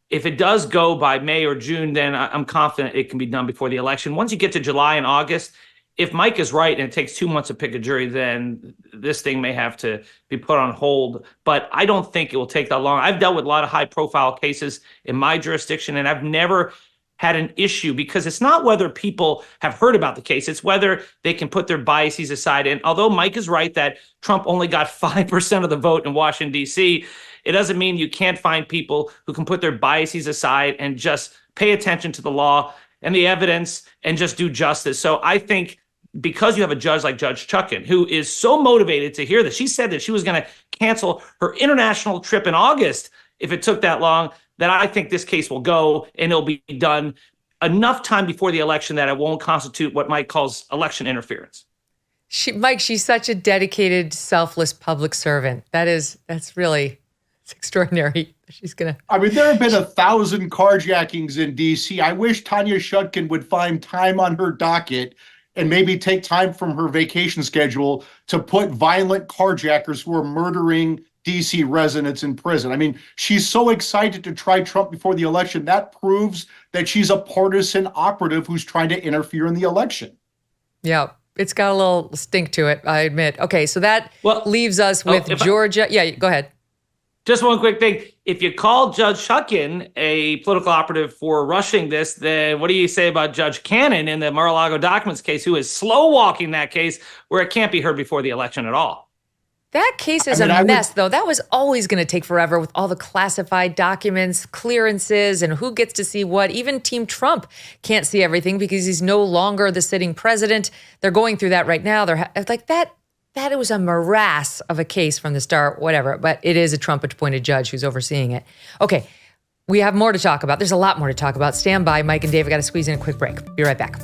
if it does go by May or June, then I'm confident it can be done before the election. Once you get to July and August, if Mike is right and it takes 2 months to pick a jury, then this thing may have to be put on hold. But I don't think it will take that long. I've dealt with a lot of high-profile cases in my jurisdiction, and I've never had an issue because it's not whether people have heard about the case, it's whether they can put their biases aside. And although Mike is right that Trump only got 5% of the vote in Washington, D.C., it doesn't mean you can't find people who can put their biases aside and just pay attention to the law and the evidence and just do justice. So I think because you have a judge like Judge Chutkan, who is so motivated to hear this, she said that she was going to cancel her international trip in August if it took that long, that I think this case will go and it'll be done enough time before the election that it won't constitute what Mike calls election interference. Mike, she's such a dedicated, selfless public servant. It's extraordinary. She's gonna. I mean, there have been 1,000 carjackings in D.C. I wish Tanya Chutkan would find time on her docket and maybe take time from her vacation schedule to put violent carjackers who are murdering D.C. residents in prison. I mean, she's so excited to try Trump before the election. That proves that she's a partisan operative who's trying to interfere in the election. Yeah, it's got a little stink to it, I admit. Okay, so that leaves us with Georgia. Yeah, go ahead. Just one quick thing. If you call Judge Chutkan a political operative for rushing this, then what do you say about Judge Cannon in the Mar-a-Lago documents case, who is slow walking that case where it can't be heard before the election at all? That case is a mess, though. That was always going to take forever with all the classified documents, clearances, and who gets to see what. Even Team Trump can't see everything because he's no longer the sitting president. They're going through that right now. They're like that. That was a morass of a case from the start, whatever. But it is a Trump-appointed judge who's overseeing it. Okay, we have more to talk about. There's a lot more to talk about. Stand by. Mike and Dave, I got to squeeze in a quick break. Be right back.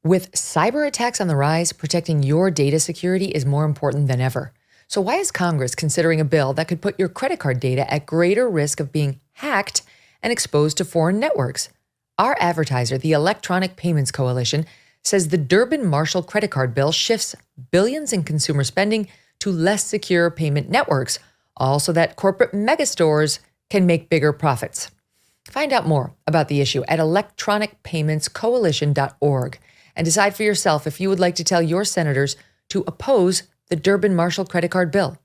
With cyber attacks on the rise, protecting your data security is more important than ever. So why is Congress considering a bill that could put your credit card data at greater risk of being hacked and exposed to foreign networks? Our advertiser, the Electronic Payments Coalition, says the Durbin-Marshall credit card bill shifts billions in consumer spending to less secure payment networks, all so that corporate megastores can make bigger profits. Find out more about the issue at electronicpaymentscoalition.org and decide for yourself if you would like to tell your senators to oppose the Durbin-Marshall credit card bill.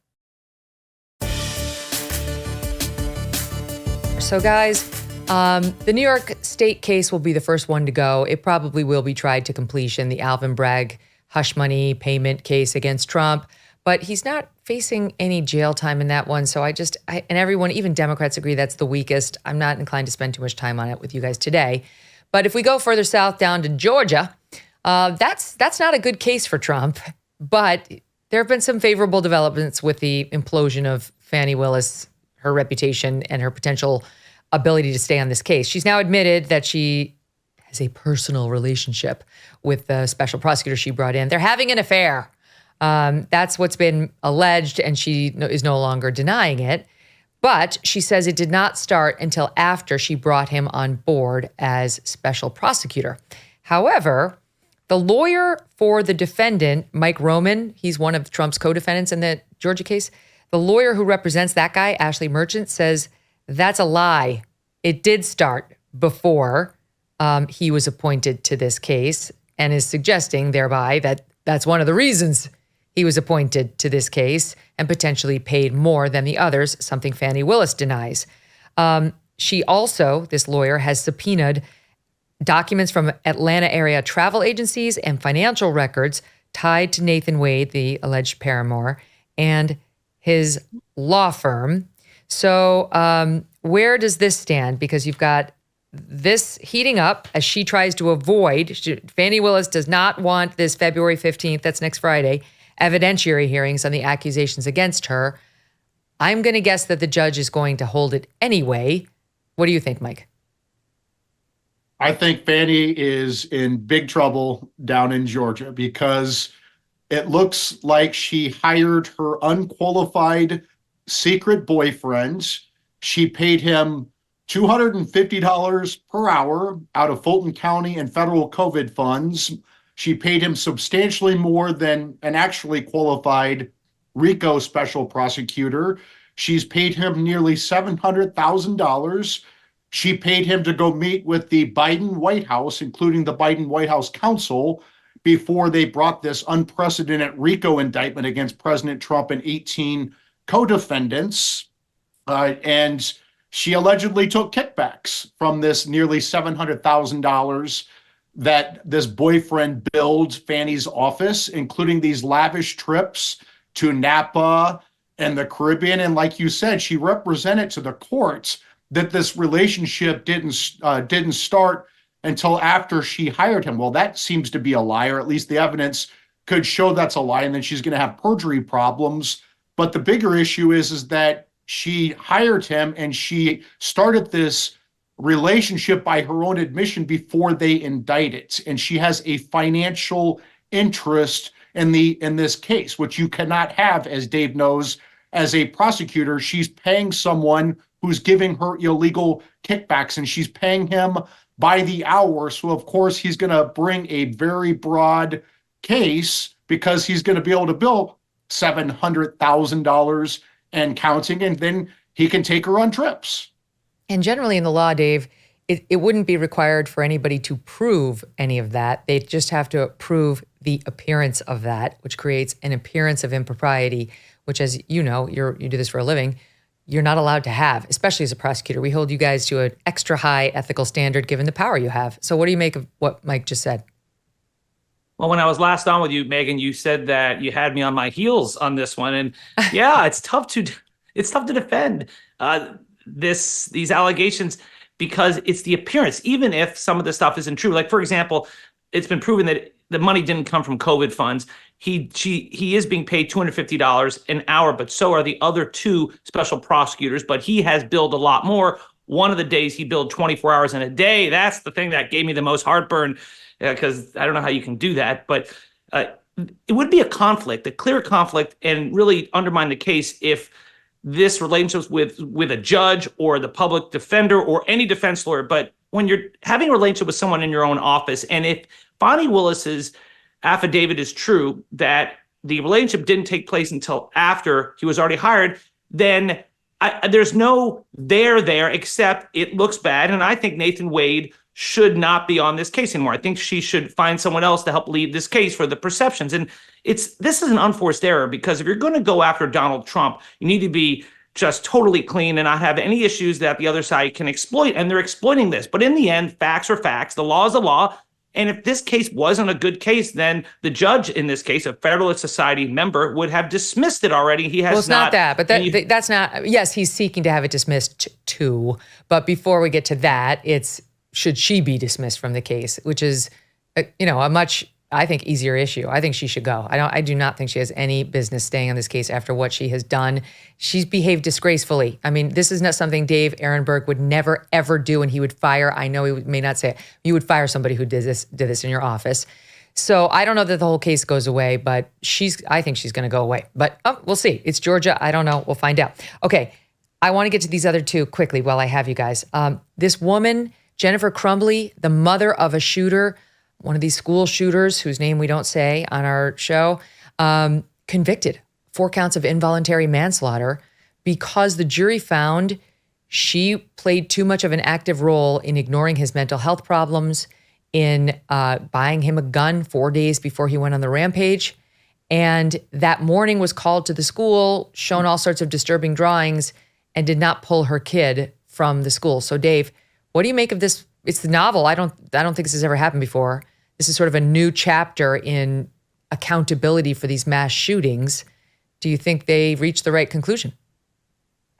So guys, the New York State case will be the first one to go. It probably will be tried to completion, the Alvin Bragg hush money payment case against Trump, but he's not facing any jail time in that one. So and everyone, even Democrats, agree that's the weakest. I'm not inclined to spend too much time on it with you guys today. But if we go further south down to Georgia, that's not a good case for Trump. But there have been some favorable developments with the implosion of Fani Willis, her reputation, and her potential ability to stay on this case. She's now admitted that she has a personal relationship with the special prosecutor she brought in. They're having an affair. That's what's been alleged, and she is no longer denying it. But she says it did not start until after she brought him on board as special prosecutor. However, the lawyer for the defendant, Mike Roman, he's one of Trump's co-defendants in the Georgia case. The lawyer who represents that guy, Ashley Merchant, says that's a lie. It did start before he was appointed to this case, and is suggesting thereby that that's one of the reasons he was appointed to this case and potentially paid more than the others, something Fani Willis denies. She also, this lawyer, has subpoenaed documents from Atlanta area travel agencies and financial records tied to Nathan Wade, the alleged paramour, and his law firm. So where does this stand? Because you've got this heating up as she tries to avoid, Fani Willis does not want this February 15th, that's next Friday, evidentiary hearings on the accusations against her. I'm going to guess that the judge is going to hold it anyway. What do you think, Mike? I think Fani is in big trouble down in Georgia because it looks like she hired her unqualified secret boyfriend. She paid him $250 per hour out of Fulton County and federal COVID funds. She paid him substantially more than an actually qualified RICO special prosecutor. She's paid him nearly $700,000. She paid him to go meet with the Biden White House, including the Biden White House counsel, before they brought this unprecedented RICO indictment against President Trump and 18 co-defendants. And she allegedly took kickbacks from this nearly $700,000 that this boyfriend billed Fani's office, including these lavish trips to Napa and the Caribbean. And like you said, she represented to the courts that this relationship didn't start until after she hired him. Well, that seems to be a lie, or at least the evidence could show that's a lie, and then she's going to have perjury problems. But the bigger issue is that she hired him and she started this relationship by her own admission before they indicted. And she has a financial interest in this case, which you cannot have, as Dave knows, as a prosecutor. She's paying someone who's giving her illegal kickbacks, and she's paying him by the hour. So of course he's going to bring a very broad case because he's going to be able to bill $700,000 and counting, and then he can take her on trips. And generally in the law, Dave, it wouldn't be required for anybody to prove any of that. They just have to prove the appearance of that, which creates an appearance of impropriety, which, as you know, you do this for a living, you're not allowed to have, especially as a prosecutor. We hold you guys to an extra high ethical standard given the power you have. So what do you make of what Mike just said? Well, when I was last on with you, Megyn, you said that you had me on my heels on this one. And yeah, it's tough to defend these allegations because it's the appearance, even if some of the stuff isn't true. Like, for example, it's been proven that the money didn't come from COVID funds. He is being paid $250 an hour, but so are the other two special prosecutors. But he has billed a lot more. One of the days he billed 24 hours in a day. That's the thing that gave me the most heartburn, because I don't know how you can do that. But it would be a clear conflict, and really undermine the case if this relationship with a judge or the public defender or any defense lawyer. But when you're having a relationship with someone in your own office, and if Fani Willis's affidavit is true that the relationship didn't take place until after he was already hired, then there's no there except it looks bad. And I think Nathan Wade should not be on this case anymore. I think she should find someone else to help lead this case for the perceptions. And this is an unforced error, because if you're going to go after Donald Trump, you need to be just totally clean and not have any issues that the other side can exploit. And they're exploiting this. But in the end, facts are facts. The law is the law. And if this case wasn't a good case, then the judge in this case, a Federalist Society member, would have dismissed it already. He has well, it's not that, but that's not. Yes, he's seeking to have it dismissed too. But before we get to that, it's should she be dismissed from the case, which is, a much, I think, easier issue. I think she should go. I do not think she has any business staying on this case after what she has done. She's behaved disgracefully. I mean, this is not something Dave Aronberg would never, ever do, and he would fire. I know he may not say it. You would fire somebody who did this in your office. So I don't know that the whole case goes away, but I think she's going to go away. But we'll see. It's Georgia. I don't know. We'll find out. Okay. I want to get to these other two quickly while I have you guys. This woman, Jennifer Crumbley, the mother of a shooter, one of these school shooters whose name we don't say on our show, convicted 4 counts of involuntary manslaughter because the jury found she played too much of an active role in ignoring his mental health problems, in buying him a gun 4 days before he went on the rampage. And that morning was called to the school, shown all sorts of disturbing drawings, and did not pull her kid from the school. So Dave, what do you make of this? It's the novel. I don't think this has ever happened before. This is sort of a new chapter in accountability for these mass shootings. Do you think they reached the right conclusion?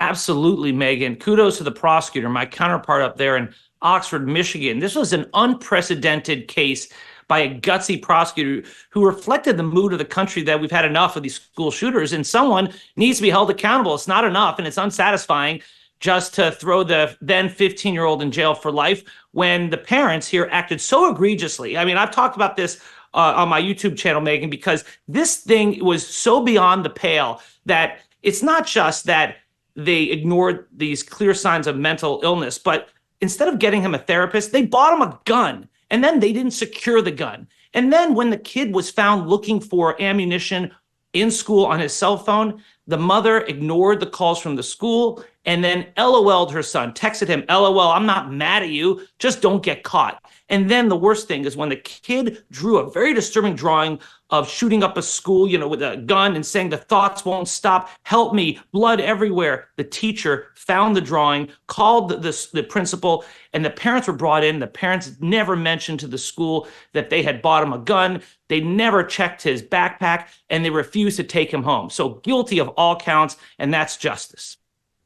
Absolutely, Megyn. Kudos to the prosecutor, my counterpart up there in Oxford, Michigan. This was an unprecedented case by a gutsy prosecutor who reflected the mood of the country that we've had enough of these school shooters, and someone needs to be held accountable. It's not enough, and it's unsatisfying just to throw the then 15-year-old in jail for life when the parents here acted so egregiously. I mean, I've talked about this on my YouTube channel, Megyn, because this thing was so beyond the pale that it's not just that they ignored these clear signs of mental illness, but instead of getting him a therapist, they bought him a gun, and then they didn't secure the gun. And then when the kid was found looking for ammunition in school on his cell phone, the mother ignored the calls from the school and then LOL'd her son, texted him, LOL, I'm not mad at you, just don't get caught. And then the worst thing is when the kid drew a very disturbing drawing of shooting up a school, with a gun and saying the thoughts won't stop, help me, blood everywhere. The teacher found the drawing, called the principal, and the parents were brought in. The parents never mentioned to the school that they had bought him a gun. They never checked his backpack, and they refused to take him home. So guilty of all counts, and that's justice.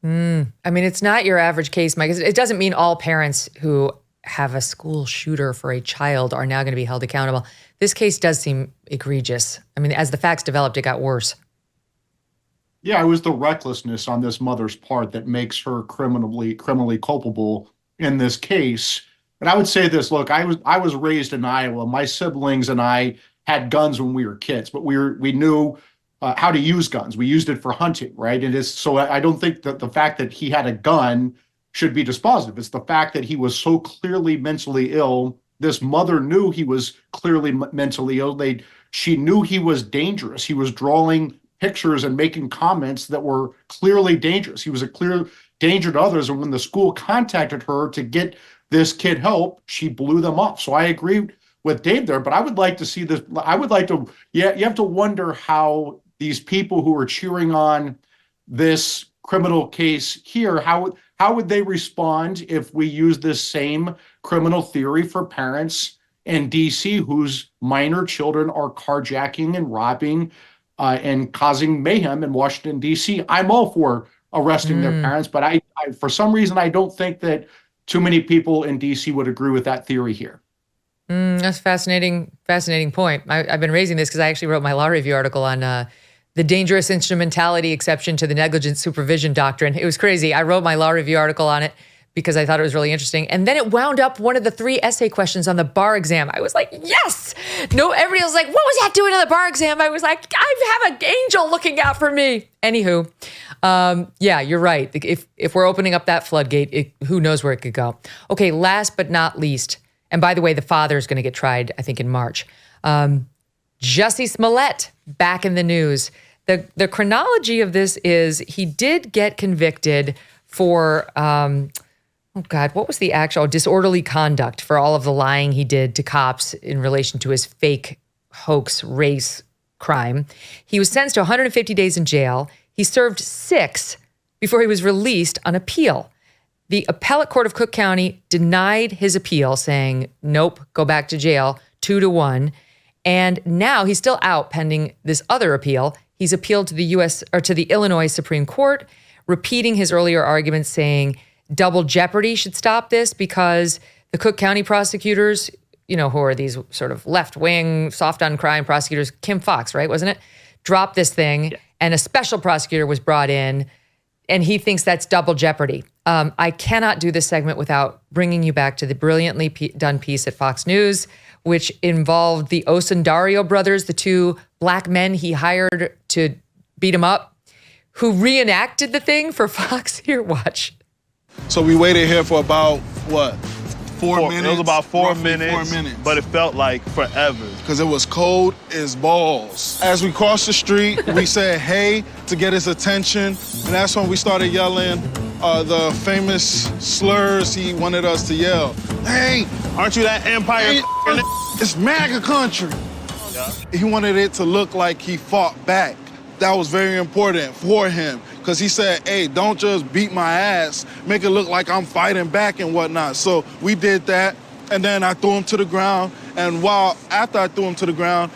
I mean, it's not your average case, Mike. It doesn't mean all parents who have a school shooter for a child are now going to be held accountable. This case does seem egregious. I mean, as the facts developed, it got worse. Yeah, it was the recklessness on this mother's part that makes her criminally culpable in this case. And I would say this, look, I was raised in Iowa. My siblings and I had guns when we were kids, but we knew how to use guns. We used it for hunting, right? So I don't think that the fact that he had a gun should be dispositive. It's the fact that he was so clearly mentally ill. This mother knew he was clearly mentally ill. She knew he was dangerous. He was drawing pictures and making comments that were clearly dangerous. He was a clear danger to others. And when the school contacted her to get this kid help, she blew them up. So I agree with Dave there, but I would like to see this. You have to wonder how these people who are cheering on this criminal case here, how would they respond if we use this same criminal theory for parents in D.C. whose minor children are carjacking and robbing and causing mayhem in Washington, D.C.? I'm all for arresting their parents, but I for some reason, I don't think that too many people in D.C. would agree with that theory here. That's fascinating point. I've been raising this because I actually wrote my law review article on the dangerous instrumentality exception to the negligent supervision doctrine. It was crazy. I wrote my law review article on it because I thought it was really interesting. And then it wound up one of the 3 essay questions on the bar exam. I was like, yes! No, everybody was like, what was that doing on the bar exam? I was like, I have an angel looking out for me. Anywho, yeah, you're right. If we're opening up that floodgate, who knows where it could go. Okay, last but not least, and by the way, the father is going to get tried, I think, in March. Jussie Smollett back in the news. The chronology of this is he did get convicted for, what was the actual disorderly conduct for all of the lying he did to cops in relation to his fake hoax race crime. He was sentenced to 150 days in jail. He served 6 before he was released on appeal. The appellate court of Cook County denied his appeal, saying, nope, go back to jail, 2-1. And now he's still out pending this other appeal. He's appealed to the Illinois Supreme Court, repeating his earlier arguments, saying double jeopardy should stop this because the Cook County prosecutors, who are these sort of left-wing, soft on crime prosecutors, Kim Foxx, right, wasn't it? Dropped this thing, and a special prosecutor was brought in, and he thinks that's double jeopardy. I cannot do this segment without bringing you back to the brilliantly done piece at Fox News, which involved the Osundario brothers, the 2 black men he hired to beat him up, who reenacted the thing for Fox. Here, watch. So we waited here for about, 4 minutes? It was about 4 minutes, 4 minutes, but it felt like forever. Because it was cold as balls. As we crossed the street, we said hey to get his attention, and that's when we started yelling the famous slurs he wanted us to yell. Hey! Aren't you that Empire? Hey, it's MAGA country. Yeah. He wanted it to look like he fought back. That was very important for him, because he said, hey, don't just beat my ass, make it look like I'm fighting back and whatnot. So we did that, and then I threw him to the ground, and after I threw him to the ground,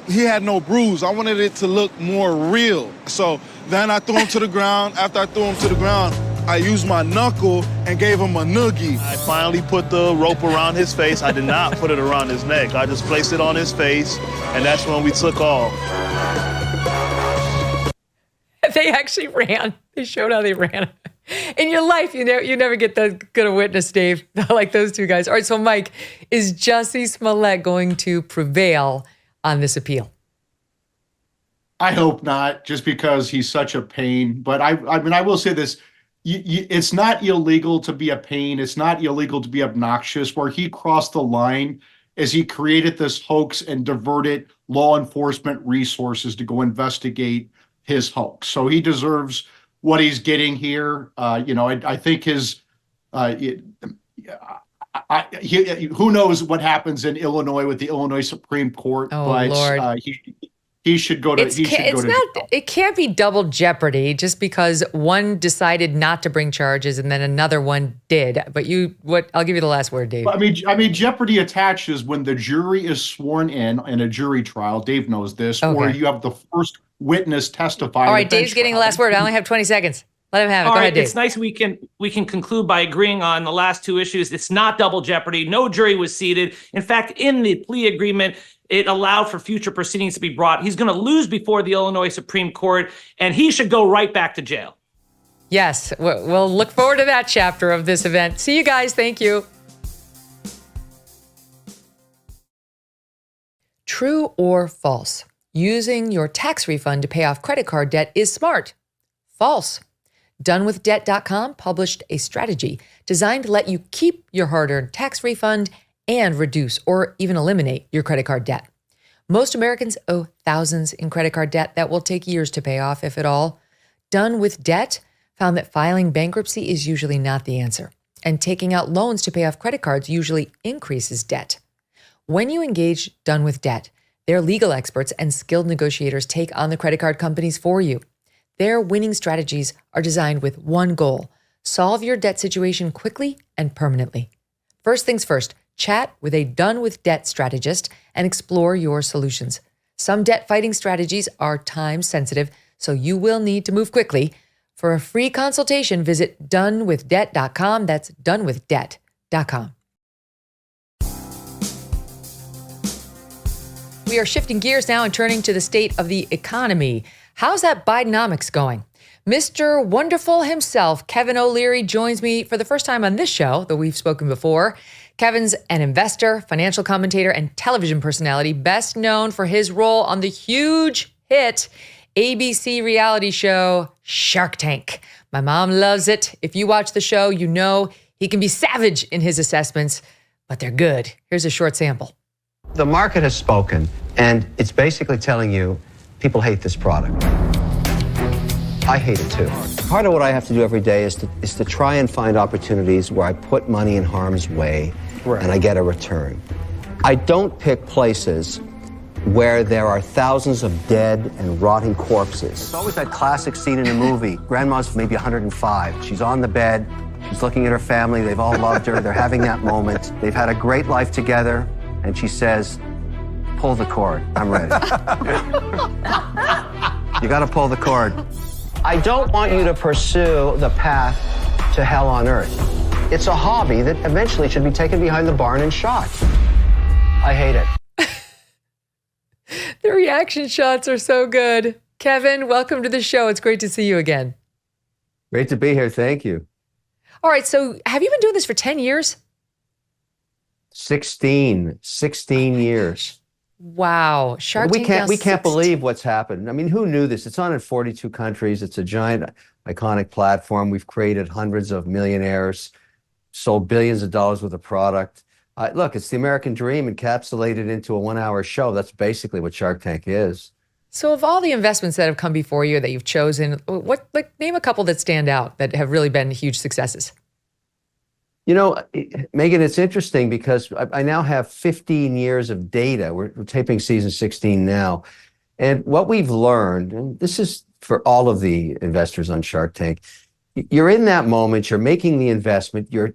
he had no bruise. I wanted it to look more real. So then I threw him to the ground. After I threw him to the ground, I used my knuckle and gave him a noogie. I finally put the rope around his face. I did not put it around his neck. I just placed it on his face, and that's when we took off. They actually ran. They showed how they ran. In your life, you never get that good a witness, Dave, like those two guys. All right, so Mike, is Jussie Smollett going to prevail on this appeal? I hope not, just because he's such a pain. But I mean, I will say this. It's not illegal to be a pain. It's not illegal to be obnoxious. Where he crossed the line is he created this hoax and diverted law enforcement resources to go investigate his hoax. So he deserves what he's getting here. I think who knows what happens in Illinois with the Illinois Supreme Court, but Lord. He should go to. It can't be double jeopardy just because one decided not to bring charges and then another one did. But I'll give you the last word, Dave. I mean, jeopardy attaches when the jury is sworn in a jury trial. Dave knows this, okay. Or you have the first witness testify. All right, Dave's getting the last word. I only have 20 seconds. Let him have it. Go ahead, Dave. It's nice we can conclude by agreeing on the last two issues. It's not double jeopardy. No jury was seated. In fact, in the plea agreement, it allowed for future proceedings to be brought. He's going to lose before the Illinois Supreme Court, and he should go right back to jail. Yes, we'll look forward to that chapter of this event. See you guys. Thank you. True or false? Using your tax refund to pay off credit card debt is smart. False. DoneWithDebt.com published a strategy designed to let you keep your hard-earned tax refund and reduce or even eliminate your credit card debt. Most Americans owe thousands in credit card debt that will take years to pay off, if at all. Done with Debt found that filing bankruptcy is usually not the answer, and taking out loans to pay off credit cards usually increases debt. When you engage Done with Debt, their legal experts and skilled negotiators take on the credit card companies for you. Their winning strategies are designed with one goal: solve your debt situation quickly and permanently. First things first, chat with a Done with Debt strategist and explore your solutions. Some debt fighting strategies are time sensitive, so you will need to move quickly. For a free consultation, visit donewithdebt.com. That's donewithdebt.com. We are shifting gears now and turning to the state of the economy. How's that Bidenomics going? Mr. Wonderful himself, Kevin O'Leary, joins me for the first time on this show, though we've spoken before. Kevin's an investor, financial commentator, and television personality, best known for his role on the huge hit ABC reality show Shark Tank. My mom loves it. If you watch the show, you know he can be savage in his assessments, but they're good. Here's a short sample. The market has spoken, and it's basically telling you people hate this product. I hate it too. Part of what I have to do every day is to try and find opportunities where I put money in harm's way, and I get a return. I don't pick places where there are thousands of dead and rotting corpses. It's always that classic scene in a movie. Grandma's maybe 105. She's on the bed. She's looking at her family. They've all loved her. They're having that moment. They've had a great life together. And she says, pull the cord. I'm ready. You got to pull the cord. I don't want you to pursue the path to hell on earth. It's a hobby that eventually should be taken behind the barn and shot. I hate it. The reaction shots are so good. Kevin, welcome to the show. It's great to see you again. Great to be here. Thank you. All right. So have you been doing this for 10 years? 16 years. Wow. Shark Tank. We can't believe what's happened. I mean, who knew this? It's on in 42 countries. It's a giant, iconic platform. We've created hundreds of millionaires, sold billions of dollars worth of product. Look, it's the American dream encapsulated into a 1-hour show. That's basically what Shark Tank is. So of all the investments that have come before you that you've chosen, name a couple that stand out that have really been huge successes. You know, Megyn, it's interesting because I now have 15 years of data. We're taping season 16 now. And what we've learned, and this is for all of the investors on Shark Tank, you're in that moment, you're making the investment, you're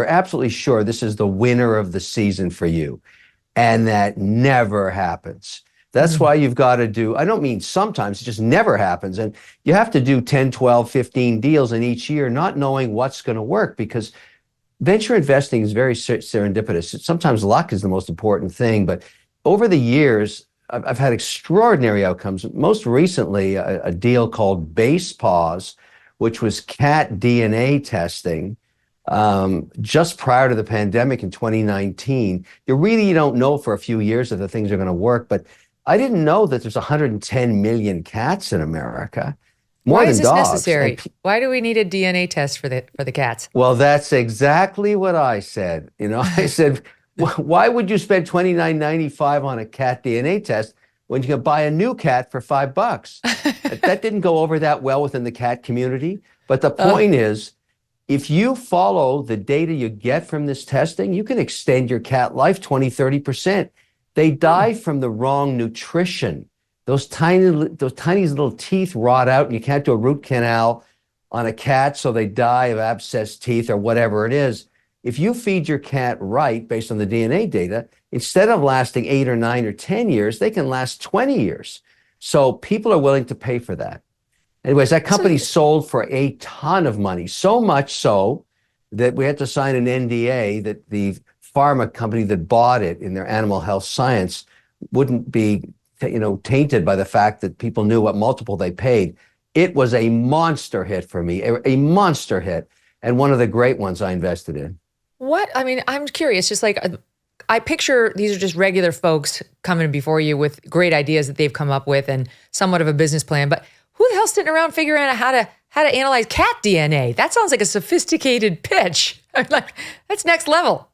absolutely sure this is the winner of the season for you. And that never happens. That's why you've got to do, I don't mean sometimes, it just never happens. And you have to do 10, 12, 15 deals in each year, not knowing what's going to work, because venture investing is very serendipitous. Sometimes luck is the most important thing. But over the years, I've had extraordinary outcomes. Most recently, a deal called Base Pause, which was cat DNA testing, just prior to the pandemic in 2019. You don't know for a few years if the things are going to work, but I didn't know that there's 110 million cats in America. More Why than is this dogs. necessary? Why do we need a DNA test for the cats? Well, that's exactly what I said. I said, why would you spend $29.95 on a cat DNA test when you can buy a new cat for $5? That didn't go over that well within the cat community. But the point is, if you follow the data you get from this testing, you can extend your cat life 20, 30%. They die from the wrong nutrition. Those tiny little teeth rot out, and you can't do a root canal on a cat, so they die of abscessed teeth or whatever it is. If you feed your cat right, based on the DNA data, instead of lasting 8 or 9 or 10 years, they can last 20 years. So people are willing to pay for that. Anyways, that company sold for a ton of money, so much so that we had to sign an NDA that the pharma company that bought it in their animal health science wouldn't be tainted by the fact that people knew what multiple they paid. It was a monster hit for me, a monster hit, and one of the great ones I invested in. What? I mean, I'm curious, just like I picture these are just regular folks coming before you with great ideas that they've come up with and somewhat of a business plan, but who the hell's sitting around figuring out how to analyze cat DNA? That sounds like a sophisticated pitch. I'm like, that's next level.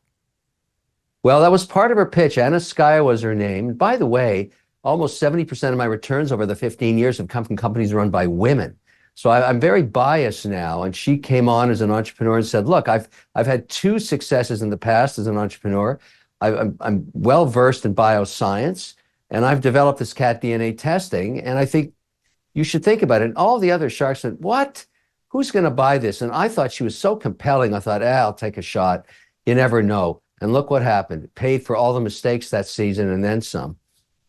Well, that was part of her pitch. Anna Skaya was her name. And by the way, almost 70% of my returns over the 15 years have come from companies run by women. So I'm very biased now. And she came on as an entrepreneur and said, look, I've had 2 successes in the past as an entrepreneur. I'm well-versed in bioscience, and I've developed this cat DNA testing. And I think you should think about it. And all the other sharks said, what? Who's going to buy this? And I thought she was so compelling. I thought, I'll take a shot. You never know. And look what happened. It paid for all the mistakes that season and then some.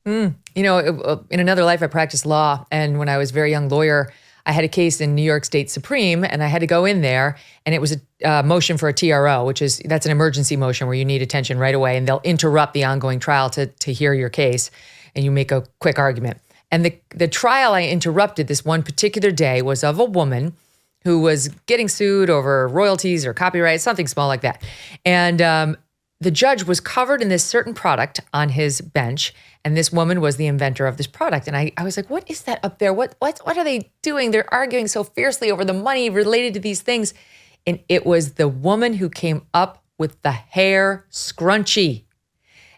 In another life, I practiced law. And when I was a very young lawyer, I had a case in New York State Supreme, and I had to go in there, and it was a motion for a TRO, that's an emergency motion where you need attention right away, and they'll interrupt the ongoing trial to hear your case, and you make a quick argument. And the trial I interrupted this one particular day was of a woman who was getting sued over royalties or copyright, something small like that. And the judge was covered in this certain product on his bench, and this woman was the inventor of this product. And I was like, what is that up there? What are they doing? They're arguing so fiercely over the money related to these things. And it was the woman who came up with the hair scrunchie.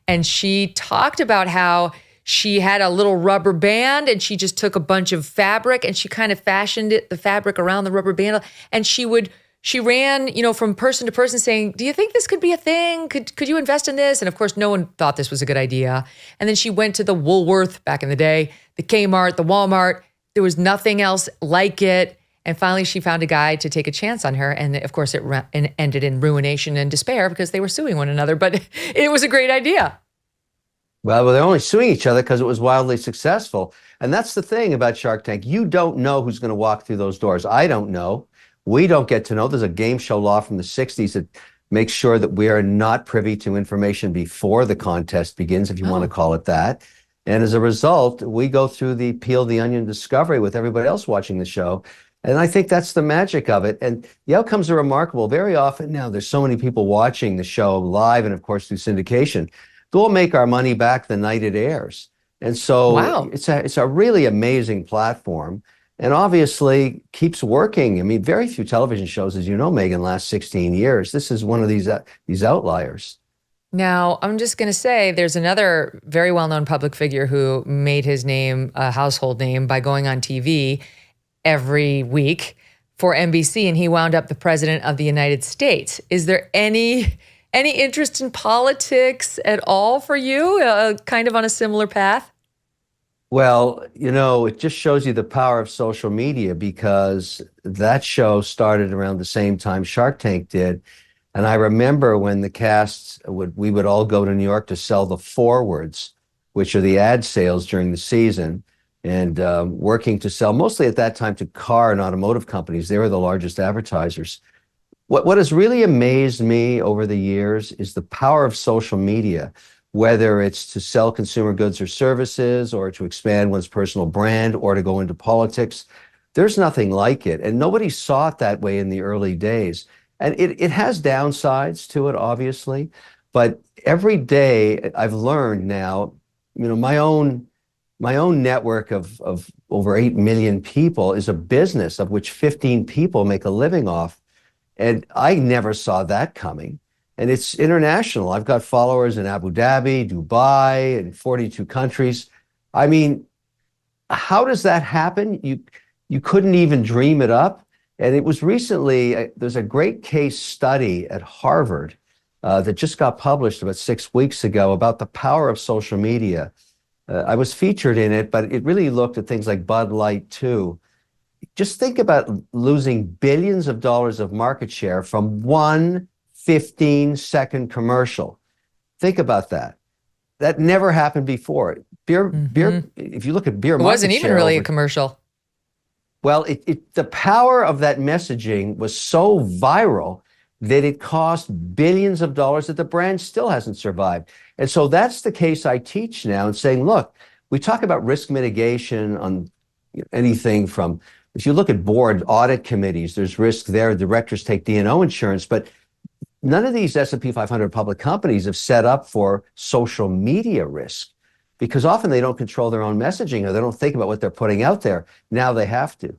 And she talked about how she had a little rubber band, and she just took a bunch of fabric and she kind of fashioned the fabric around the rubber band. And she ran, from person to person saying, do you think this could be a thing? Could you invest in this? And of course, no one thought this was a good idea. And then she went to the Woolworth back in the day, the Kmart, the Walmart. There was nothing else like it. And finally, she found a guy to take a chance on her. And of course, it ended in ruination and despair because they were suing one another. But it was a great idea. Well, they're only suing each other because it was wildly successful. And that's the thing about Shark Tank. You don't know who's going to walk through those doors. I don't know. We don't get to know. There's a game show law from the 60s that makes sure that we are not privy to information before the contest begins, if you want to call it that. And as a result, we go through the peel the onion discovery with everybody else watching the show. And I think that's the magic of it. And the outcomes are remarkable. Very often now, there's so many people watching the show live and, of course, through syndication. We'll make our money back the night it airs. And so it's a really amazing platform. And obviously keeps working. I mean, very few television shows, as you know, Megyn, last 16 years. This is one of these outliers. Now, I'm just going to say there's another very well-known public figure who made his name a household name by going on TV every week for NBC, and he wound up the president of the United States. Is there any interest in politics at all for you, kind of on a similar path? Well, it just shows you the power of social media, because that show started around the same time Shark Tank did. And I remember when the casts we would all go to New York to sell the forwards, which are the ad sales during the season, and working to sell mostly at that time to car and automotive companies. They were the largest advertisers. What has really amazed me over the years is the power of social media, whether it's to sell consumer goods or services, or to expand one's personal brand, or to go into politics. There's nothing like it. And nobody saw it that way in the early days. And it has downsides to it, obviously. But every day I've learned now, my own network of over 8 million people is a business of which 15 people make a living off. And I never saw that coming. And it's international. I've got followers in Abu Dhabi, Dubai, and 42 countries. I mean, how does that happen? You couldn't even dream it up. And it was recently, there's a great case study at Harvard that just got published about 6 weeks ago about the power of social media. I was featured in it, but it really looked at things like Bud Light too. Just think about losing billions of dollars of market share from one 15-second commercial. Think about that. That never happened before. Beer. If you look at beer, it wasn't even really a commercial. Well, the power of that messaging was so viral that it cost billions of dollars that the brand still hasn't survived. And so that's the case I teach now, and saying, look, we talk about risk mitigation on anything from, if you look at board audit committees, there's risk there. Directors take D&O insurance, but none of these S&P 500 public companies have set up for social media risk, because often they don't control their own messaging, or they don't think about what they're putting out there. Now they have to.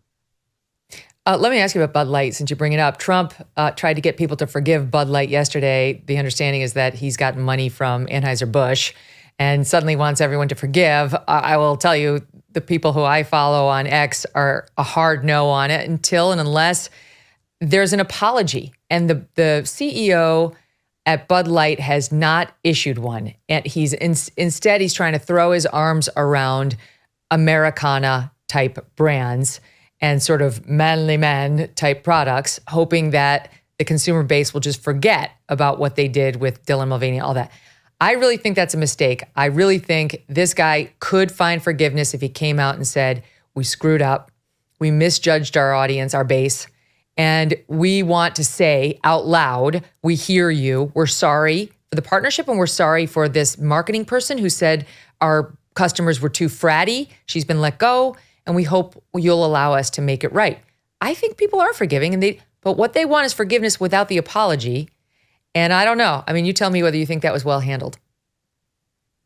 Let me ask you about Bud Light, since you bring it up. Trump tried to get people to forgive Bud Light yesterday. The understanding is that he's gotten money from Anheuser-Busch and suddenly wants everyone to forgive. I will tell you, the people who I follow on X are a hard no on it until and unless there's an apology. And the CEO at Bud Light has not issued one. And instead he's trying to throw his arms around Americana type brands and sort of manly man type products, hoping that the consumer base will just forget about what they did with Dylan Mulvaney, all that. I really think that's a mistake. I really think this guy could find forgiveness if he came out and said, we screwed up, we misjudged our audience, our base, and we want to say out loud, we hear you, we're sorry for the partnership, and we're sorry for this marketing person who said our customers were too fratty, she's been let go, and we hope you'll allow us to make it right. I think people are forgiving, but what they want is forgiveness without the apology. And I don't know. I mean, you tell me whether you think that was well handled.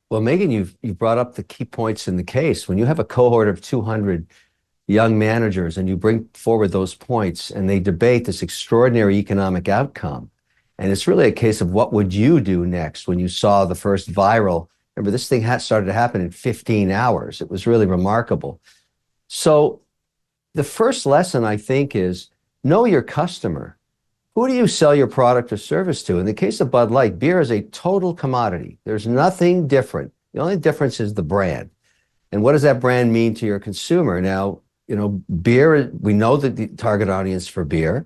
Well, Megyn, you've brought up the key points in the case. When you have a cohort of 200 young managers and you bring forward those points and they debate this extraordinary economic outcome, and it's really a case of what would you do next when you saw the first viral. Remember, this thing started to happen in 15 hours. It was really remarkable. So the first lesson, I think, is know your customer. Who do you sell your product or service to? In the case of Bud Light, beer is a total commodity. There's nothing different. The only difference is the brand. And what does that brand mean to your consumer? Now, beer, we know that the target audience for beer.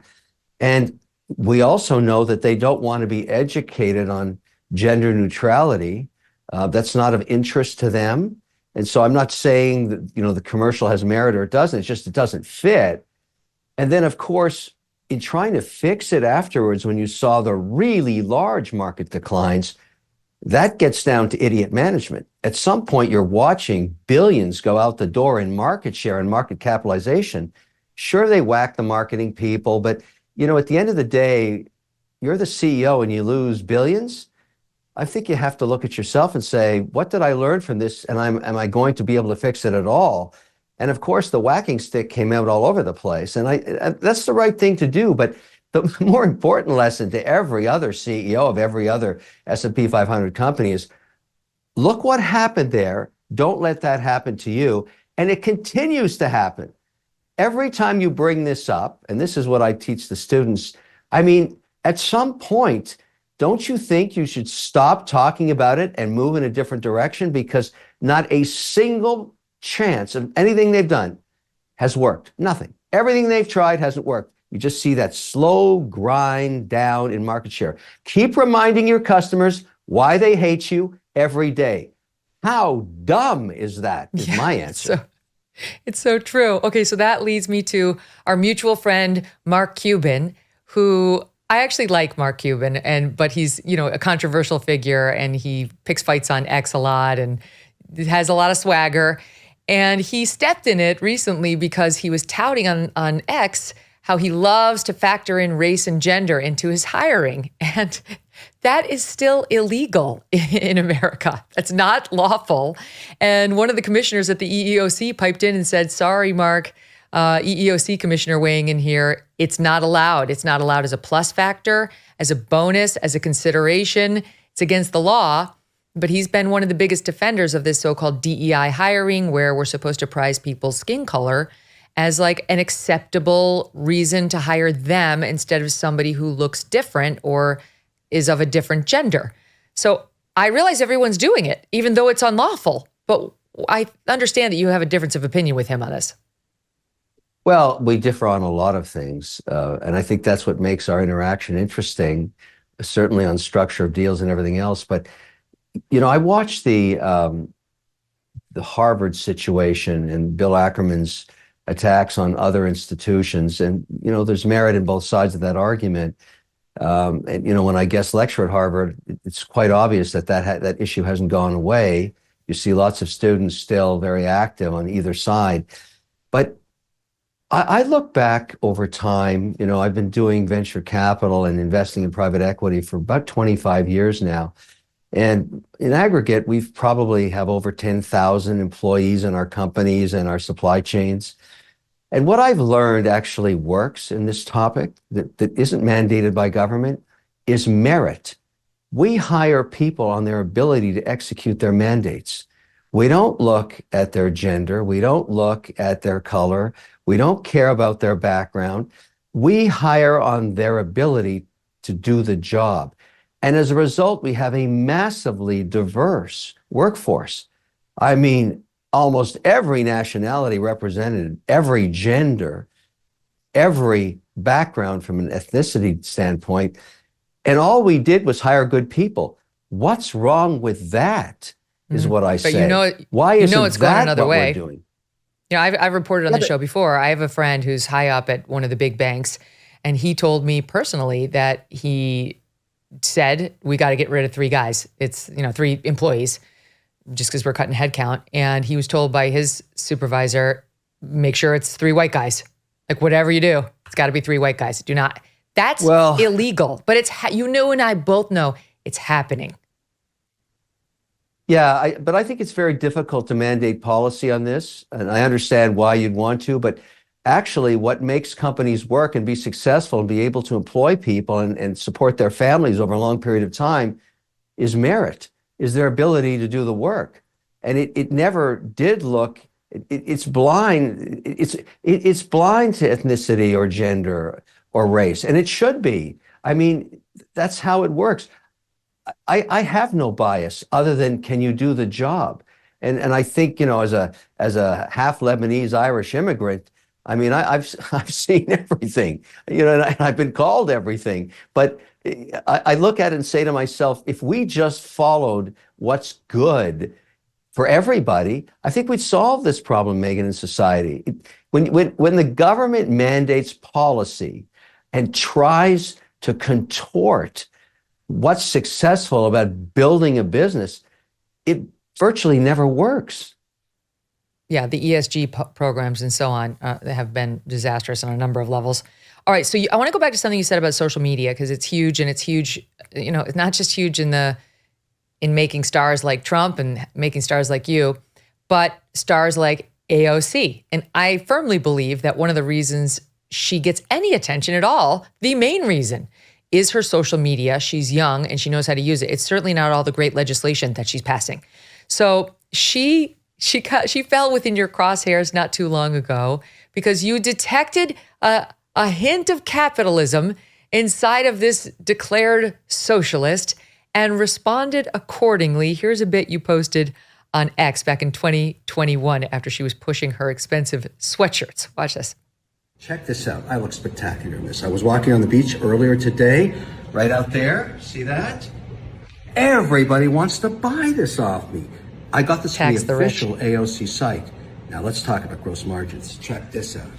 And we also know that they don't want to be educated on gender neutrality. That's not of interest to them. And so I'm not saying that, the commercial has merit or it doesn't. It's just it doesn't fit. And then, of course, in trying to fix it afterwards, when you saw the really large market declines, that gets down to idiot management. At some point, you're watching billions go out the door in market share and market capitalization. Sure, they whack the marketing people, but, at the end of the day, you're the CEO and you lose billions. I think you have to look at yourself and say, what did I learn from this? And am I going to be able to fix it at all? And of course, the whacking stick came out all over the place. And that's the right thing to do. But the more important lesson to every other CEO of every other S&P 500 company is, look what happened there. Don't let that happen to you. And it continues to happen. Every time you bring this up, and this is what I teach the students, I mean, at some point, don't you think you should stop talking about it and move in a different direction? Because not a single chance of anything they've done has worked. Nothing. Everything they've tried hasn't worked. You just see that slow grind down in market share. Keep reminding your customers why they hate you every day. How dumb is that? Is my answer. It's so true. Okay, so that leads me to our mutual friend, Mark Cuban, who I actually like Mark Cuban, but he's, a controversial figure, and he picks fights on X a lot and has a lot of swagger. And he stepped in it recently because he was touting on X how he loves to factor in race and gender into his hiring. And that is still illegal in America. That's not lawful. And one of the commissioners at the EEOC piped in and said, sorry, Mark, EEOC commissioner weighing in here, it's not allowed. It's not allowed as a plus factor, as a bonus, as a consideration. It's against the law. But he's been one of the biggest defenders of this so-called DEI hiring, where we're supposed to prize people's skin color as like an acceptable reason to hire them instead of somebody who looks different or is of a different gender. So I realize everyone's doing it, even though it's unlawful. But I understand that you have a difference of opinion with him on this. Well, we differ on a lot of things. And I think that's what makes our interaction interesting, certainly on structure of deals and everything else. But, you know, I watched the Harvard situation and Bill Ackerman's attacks on other institutions. And, you know, there's merit in both sides of that argument. And, you know, when I guest lecture at Harvard, it's quite obvious that that issue hasn't gone away. You see lots of students still very active on either side. But I look back over time, you know, I've been doing venture capital and investing in private equity for about 25 years now. And in aggregate, we've probably have over 10,000 employees in our companies and our supply chains. And what I've learned actually works in this topic that isn't mandated by government is merit. We hire people on their ability to execute their mandates. We don't look at their gender. We don't look at their color. We don't care about their background. We hire on their ability to do the job. And as a result, we have a massively diverse workforce. I mean, almost every nationality represented, every gender, every background from an ethnicity standpoint. And all we did was hire good people. What's wrong with that is what I say. But you know, why isn't it's going that another what way. we're doing? You know, I've reported on the show before. I have a friend who's high up at one of the big banks, and he told me personally that he said, we got to get rid of 3 guys. It's, you know, 3 employees, just because we're cutting headcount. And he was told by his supervisor, make sure it's 3 white guys. Like, whatever you do, it's got to be 3 white guys. Do not. That's illegal. But it's, you know, and I both know it's happening. Yeah, but I think it's very difficult to mandate policy on this. And I understand why you'd want to, but actually what makes companies work and be successful and be able to employ people and support their families over a long period of time is merit, is their ability to do the work. And it never did look, it's blind. It's blind to ethnicity or gender or race. And it should be. I mean, that's how it works. I have no bias other than, can you do the job? And I think, you know, as a half Lebanese Irish immigrant, I mean, I've seen everything, you know, and I've been called everything. But I look at it and say to myself, if we just followed what's good for everybody, I think we'd solve this problem, Megyn, in society. When the government mandates policy and tries to contort what's successful about building a business, it virtually never works. Yeah, the ESG programs and so on have been disastrous on a number of levels. All right, so I want to go back to something you said about social media, because it's huge, and it's huge. You know, it's not just huge in making stars like Trump and making stars like you, but stars like AOC. And I firmly believe that one of the reasons she gets any attention at all, the main reason, is her social media. She's young and she knows how to use it. It's certainly not all the great legislation that she's passing. So she fell within your crosshairs not too long ago because you detected a hint of capitalism inside of this declared socialist and responded accordingly. Here's a bit you posted on X back in 2021 after she was pushing her expensive sweatshirts. Watch this. Check this out. I look spectacular in this. I was walking on the beach earlier today, right out there. See that? Everybody wants to buy this off me. I got this from the official AOC site. Now let's talk about gross margins. Check this out.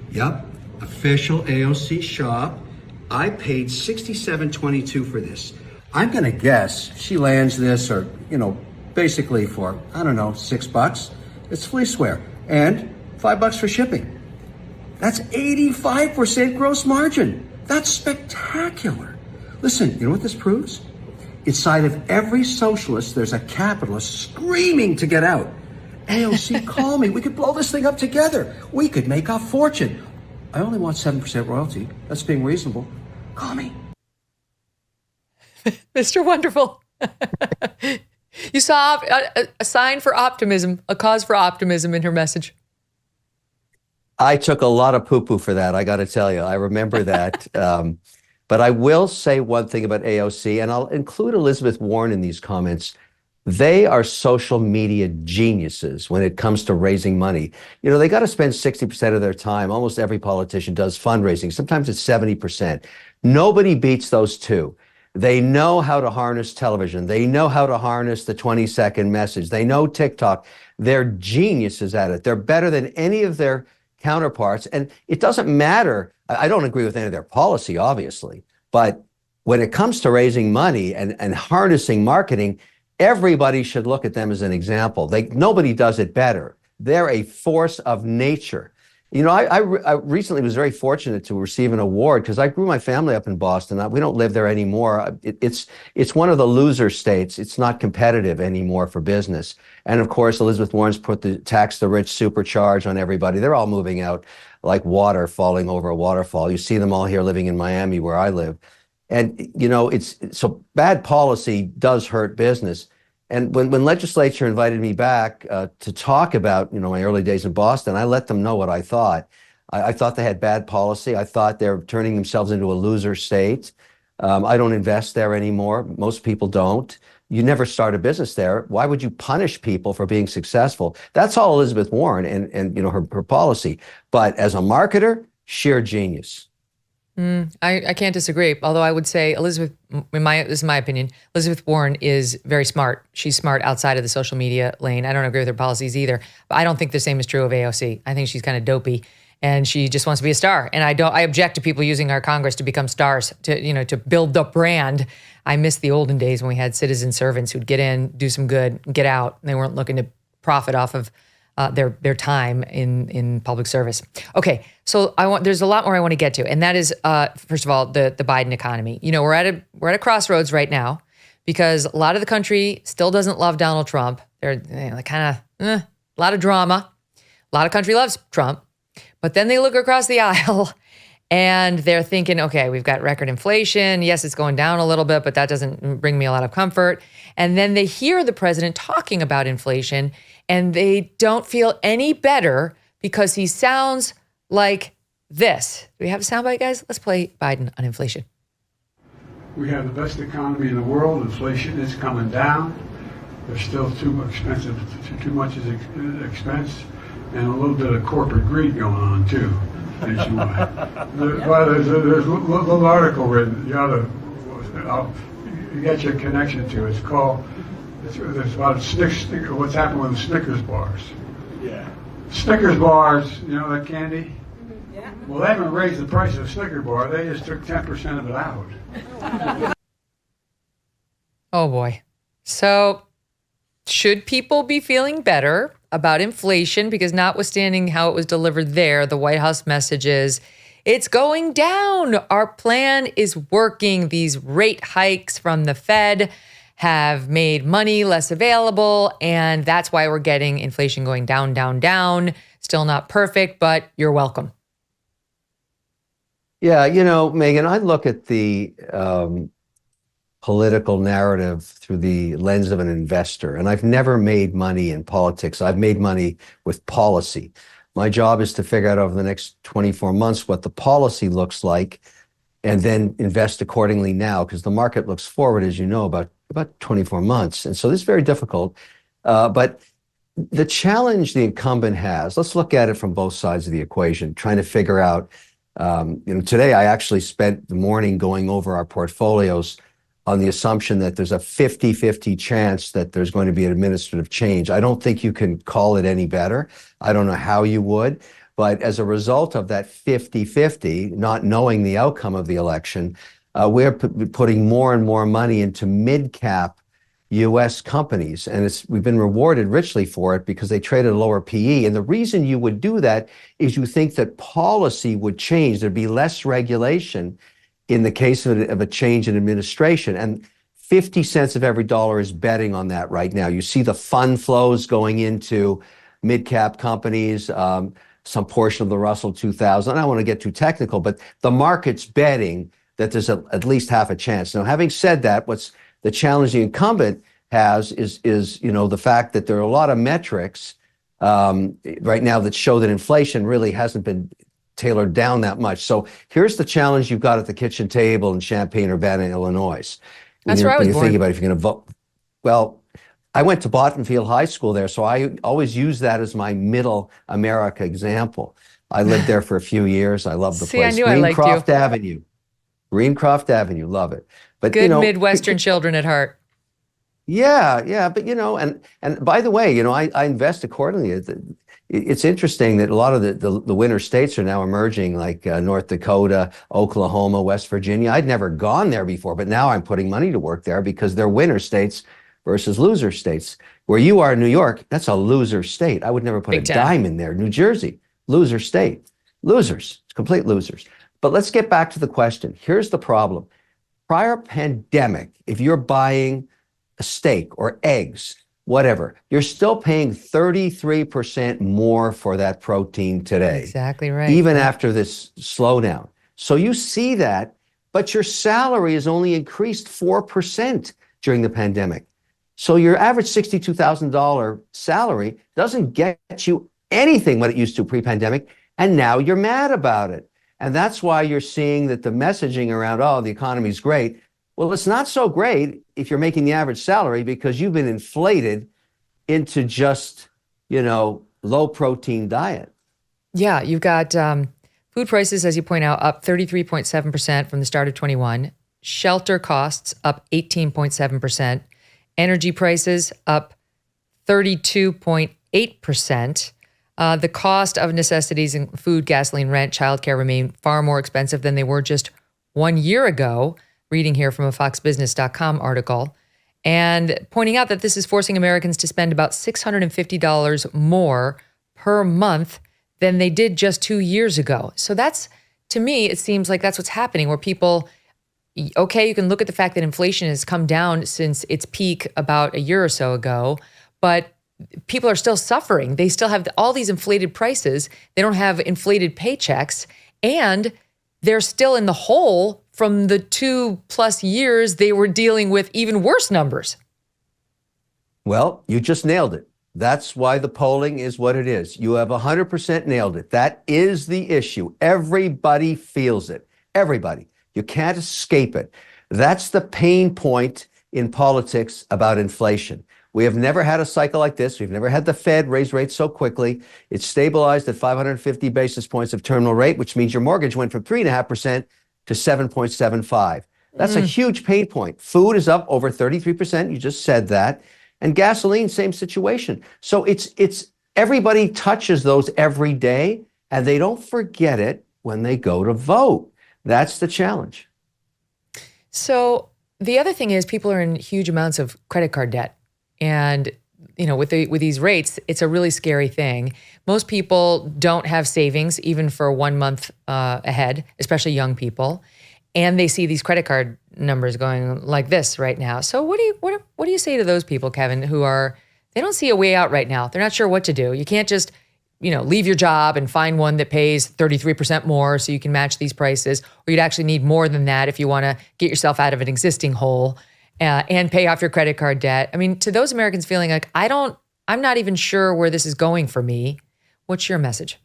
Yep, official AOC shop. I paid $67.22 for this. I'm gonna guess she lands this, or, you know, basically for, I don't know, $6. It's fleeceware. And $5 for shipping. That's 85% gross margin. That's spectacular. Listen, you know what this proves? Inside of every socialist, there's a capitalist screaming to get out. AOC, call me. We could blow this thing up together. We could make a fortune. I only want 7% royalty. That's being reasonable. Call me. Mr. Wonderful. You saw a sign for optimism, a cause for optimism in her message. I took a lot of poo-poo for that, I got to tell you. I remember that. But I will say one thing about AOC, and I'll include Elizabeth Warren in these comments. They are social media geniuses when it comes to raising money. You know, they got to spend 60% of their time. Almost every politician does fundraising. Sometimes it's 70%. Nobody beats those two. They know how to harness television. They know how to harness the 20-second message. They know TikTok. They're geniuses at it. They're better than any of their counterparts. And it doesn't matter. I don't agree with any of their policy, obviously. But when it comes to raising money and harnessing marketing, everybody should look at them as an example. Nobody does it better. They're a force of nature. You know, I recently was very fortunate to receive an award because I grew my family up in Boston. We don't live there anymore. It's one of the loser states. It's not competitive anymore for business. And of course, Elizabeth Warren's put the tax the rich supercharge on everybody. They're all moving out like water falling over a waterfall. You see them all here living in Miami where I live. And, you know, so bad policy does hurt business. And when legislature invited me back to talk about, you know, my early days in Boston, I let them know what I thought. I thought they had bad policy. I thought they're turning themselves into a loser state. I don't invest there anymore. Most people don't. You never start a business there. Why would you punish people for being successful? That's all Elizabeth Warren and you know, her policy. But as a marketer, sheer genius. I can't disagree. Although I would say this is my opinion, Elizabeth Warren is very smart. She's smart outside of the social media lane. I don't agree with her policies either. But I don't think the same is true of AOC. I think she's kind of dopey and she just wants to be a star. And I object to people using our Congress to become stars, to build the brand. I miss the olden days when we had citizen servants who'd get in, do some good, get out. And they weren't looking to profit off of their time in public service. Okay, so there's a lot more I want to get to, and that is first of all the Biden economy. You know, we're at a crossroads right now because a lot of the country still doesn't love Donald Trump. They're kind of a lot of drama. A lot of country loves Trump, but then they look across the aisle and they're thinking, okay, we've got record inflation. Yes, it's going down a little bit, but that doesn't bring me a lot of comfort. And then they hear the president talking about inflation and they don't feel any better because he sounds like this. Do we have a soundbite, guys? Let's play Biden on inflation. We have the best economy in the world. Inflation is coming down. There's still too expensive, too much is expense, and a little bit of corporate greed going on too, nationwide. There's a little article written. You get your connection to. It's called. It's about what's happened with the Snickers bars. Yeah. Snickers bars, you know that candy? Yeah. Well, they haven't raised the price of a Snickers bar. They just took 10% of it out. Oh boy. So should people be feeling better about inflation? Because notwithstanding how it was delivered there, the White House message is it's going down. Our plan is working. These rate hikes from the Fed have made money less available, and that's why we're getting inflation going down, down, down. Still not perfect, but you're welcome. Yeah, you know, Megyn, I look at the political narrative through the lens of an investor, and I've never made money in politics. I've made money with policy. My job is to figure out over the next 24 months what the policy looks like and then invest accordingly now, because the market looks forward, as you know, about 24 months. And so this is very difficult. But the challenge the incumbent has, let's look at it from both sides of the equation, trying to figure out, today I actually spent the morning going over our portfolios on the assumption that there's a 50-50 chance that there's going to be an administrative change. I don't think you can call it any better. I don't know how you would. But as a result of that 50-50, not knowing the outcome of the election, we're putting more and more money into mid-cap U.S. companies, and we've been rewarded richly for it because they trade at a lower PE. And the reason you would do that is you think that policy would change. There'd be less regulation in the case of a change in administration. And 50 cents of every dollar is betting on that right now. You see the fund flows going into mid-cap companies, some portion of the Russell 2000. I don't want to get too technical, but the market's betting that there's at least half a chance. Now, having said that, what's the challenge the incumbent has is the fact that there are a lot of metrics right now that show that inflation really hasn't been tailored down that much. So here's the challenge you've got at the kitchen table in Champaign-Urbana, Illinois. That's where I was born. Thinking about if you're going to vote. Well, I went to Bottenfield High School there, so I always use that as my middle America example. I lived there for a few years. I love the See, place. I knew I liked you. Greencroft Avenue. Greencroft Avenue, love it. But Good Midwestern children at heart. Yeah, but and by the way, I invest accordingly. It's interesting that a lot of the winter states are now emerging, like North Dakota, Oklahoma, West Virginia. I'd never gone there before, but now I'm putting money to work there because they're winter states versus loser states. Where you are in New York, that's a loser state. I would never put Big a time. dime in there. New Jersey, loser state. Losers, complete losers. But let's get back to the question. Here's the problem. Prior pandemic, if you're buying a steak or eggs, whatever, you're still paying 33% more for that protein today. Exactly right. Even after this slowdown. So you see that, but your salary has only increased 4% during the pandemic. So your average $62,000 salary doesn't get you anything what it used to pre-pandemic, and now you're mad about it. And that's why you're seeing that the messaging around, oh, the economy's great. Well, it's not so great if you're making the average salary because you've been inflated into just, low protein diet. Yeah, you've got food prices, as you point out, up 33.7% from the start of 21. Shelter costs up 18.7%. Energy prices up 32.8%. The cost of necessities and food, gasoline, rent, childcare remain far more expensive than they were just 1 year ago, reading here from a foxbusiness.com article, and pointing out that this is forcing Americans to spend about $650 more per month than they did just 2 years ago. So that's, to me, it seems like that's what's happening, where people, okay, you can look at the fact that inflation has come down since its peak about a year or so ago, but people are still suffering. They still have all these inflated prices. They don't have inflated paychecks, and they're still in the hole from the 2+ years they were dealing with even worse numbers. Well, you just nailed it. That's why the polling is what it is. You have 100% nailed it. That is the issue. Everybody feels it. Everybody. You can't escape it. That's the pain point in politics about inflation. We have never had a cycle like this. We've never had the Fed raise rates so quickly. It's stabilized at 550 basis points of terminal rate, which means your mortgage went from 3.5% to 7.75. That's a huge pain point. Food is up over 33%. You just said that. And gasoline, same situation. So it's everybody touches those every day, and they don't forget it when they go to vote. That's the challenge. So the other thing is people are in huge amounts of credit card debt. And, with these rates, it's a really scary thing. Most people don't have savings even for 1 month ahead, especially young people. And they see these credit card numbers going like this right now. So what do you say to those people, Kevin, they don't see a way out right now? They're not sure what to do. You can't just, leave your job and find one that pays 33% more so you can match these prices, or you'd actually need more than that if you want to get yourself out of an existing hole. And pay off your credit card debt. I mean, to those Americans feeling like, I'm not even sure where this is going for me, what's your message?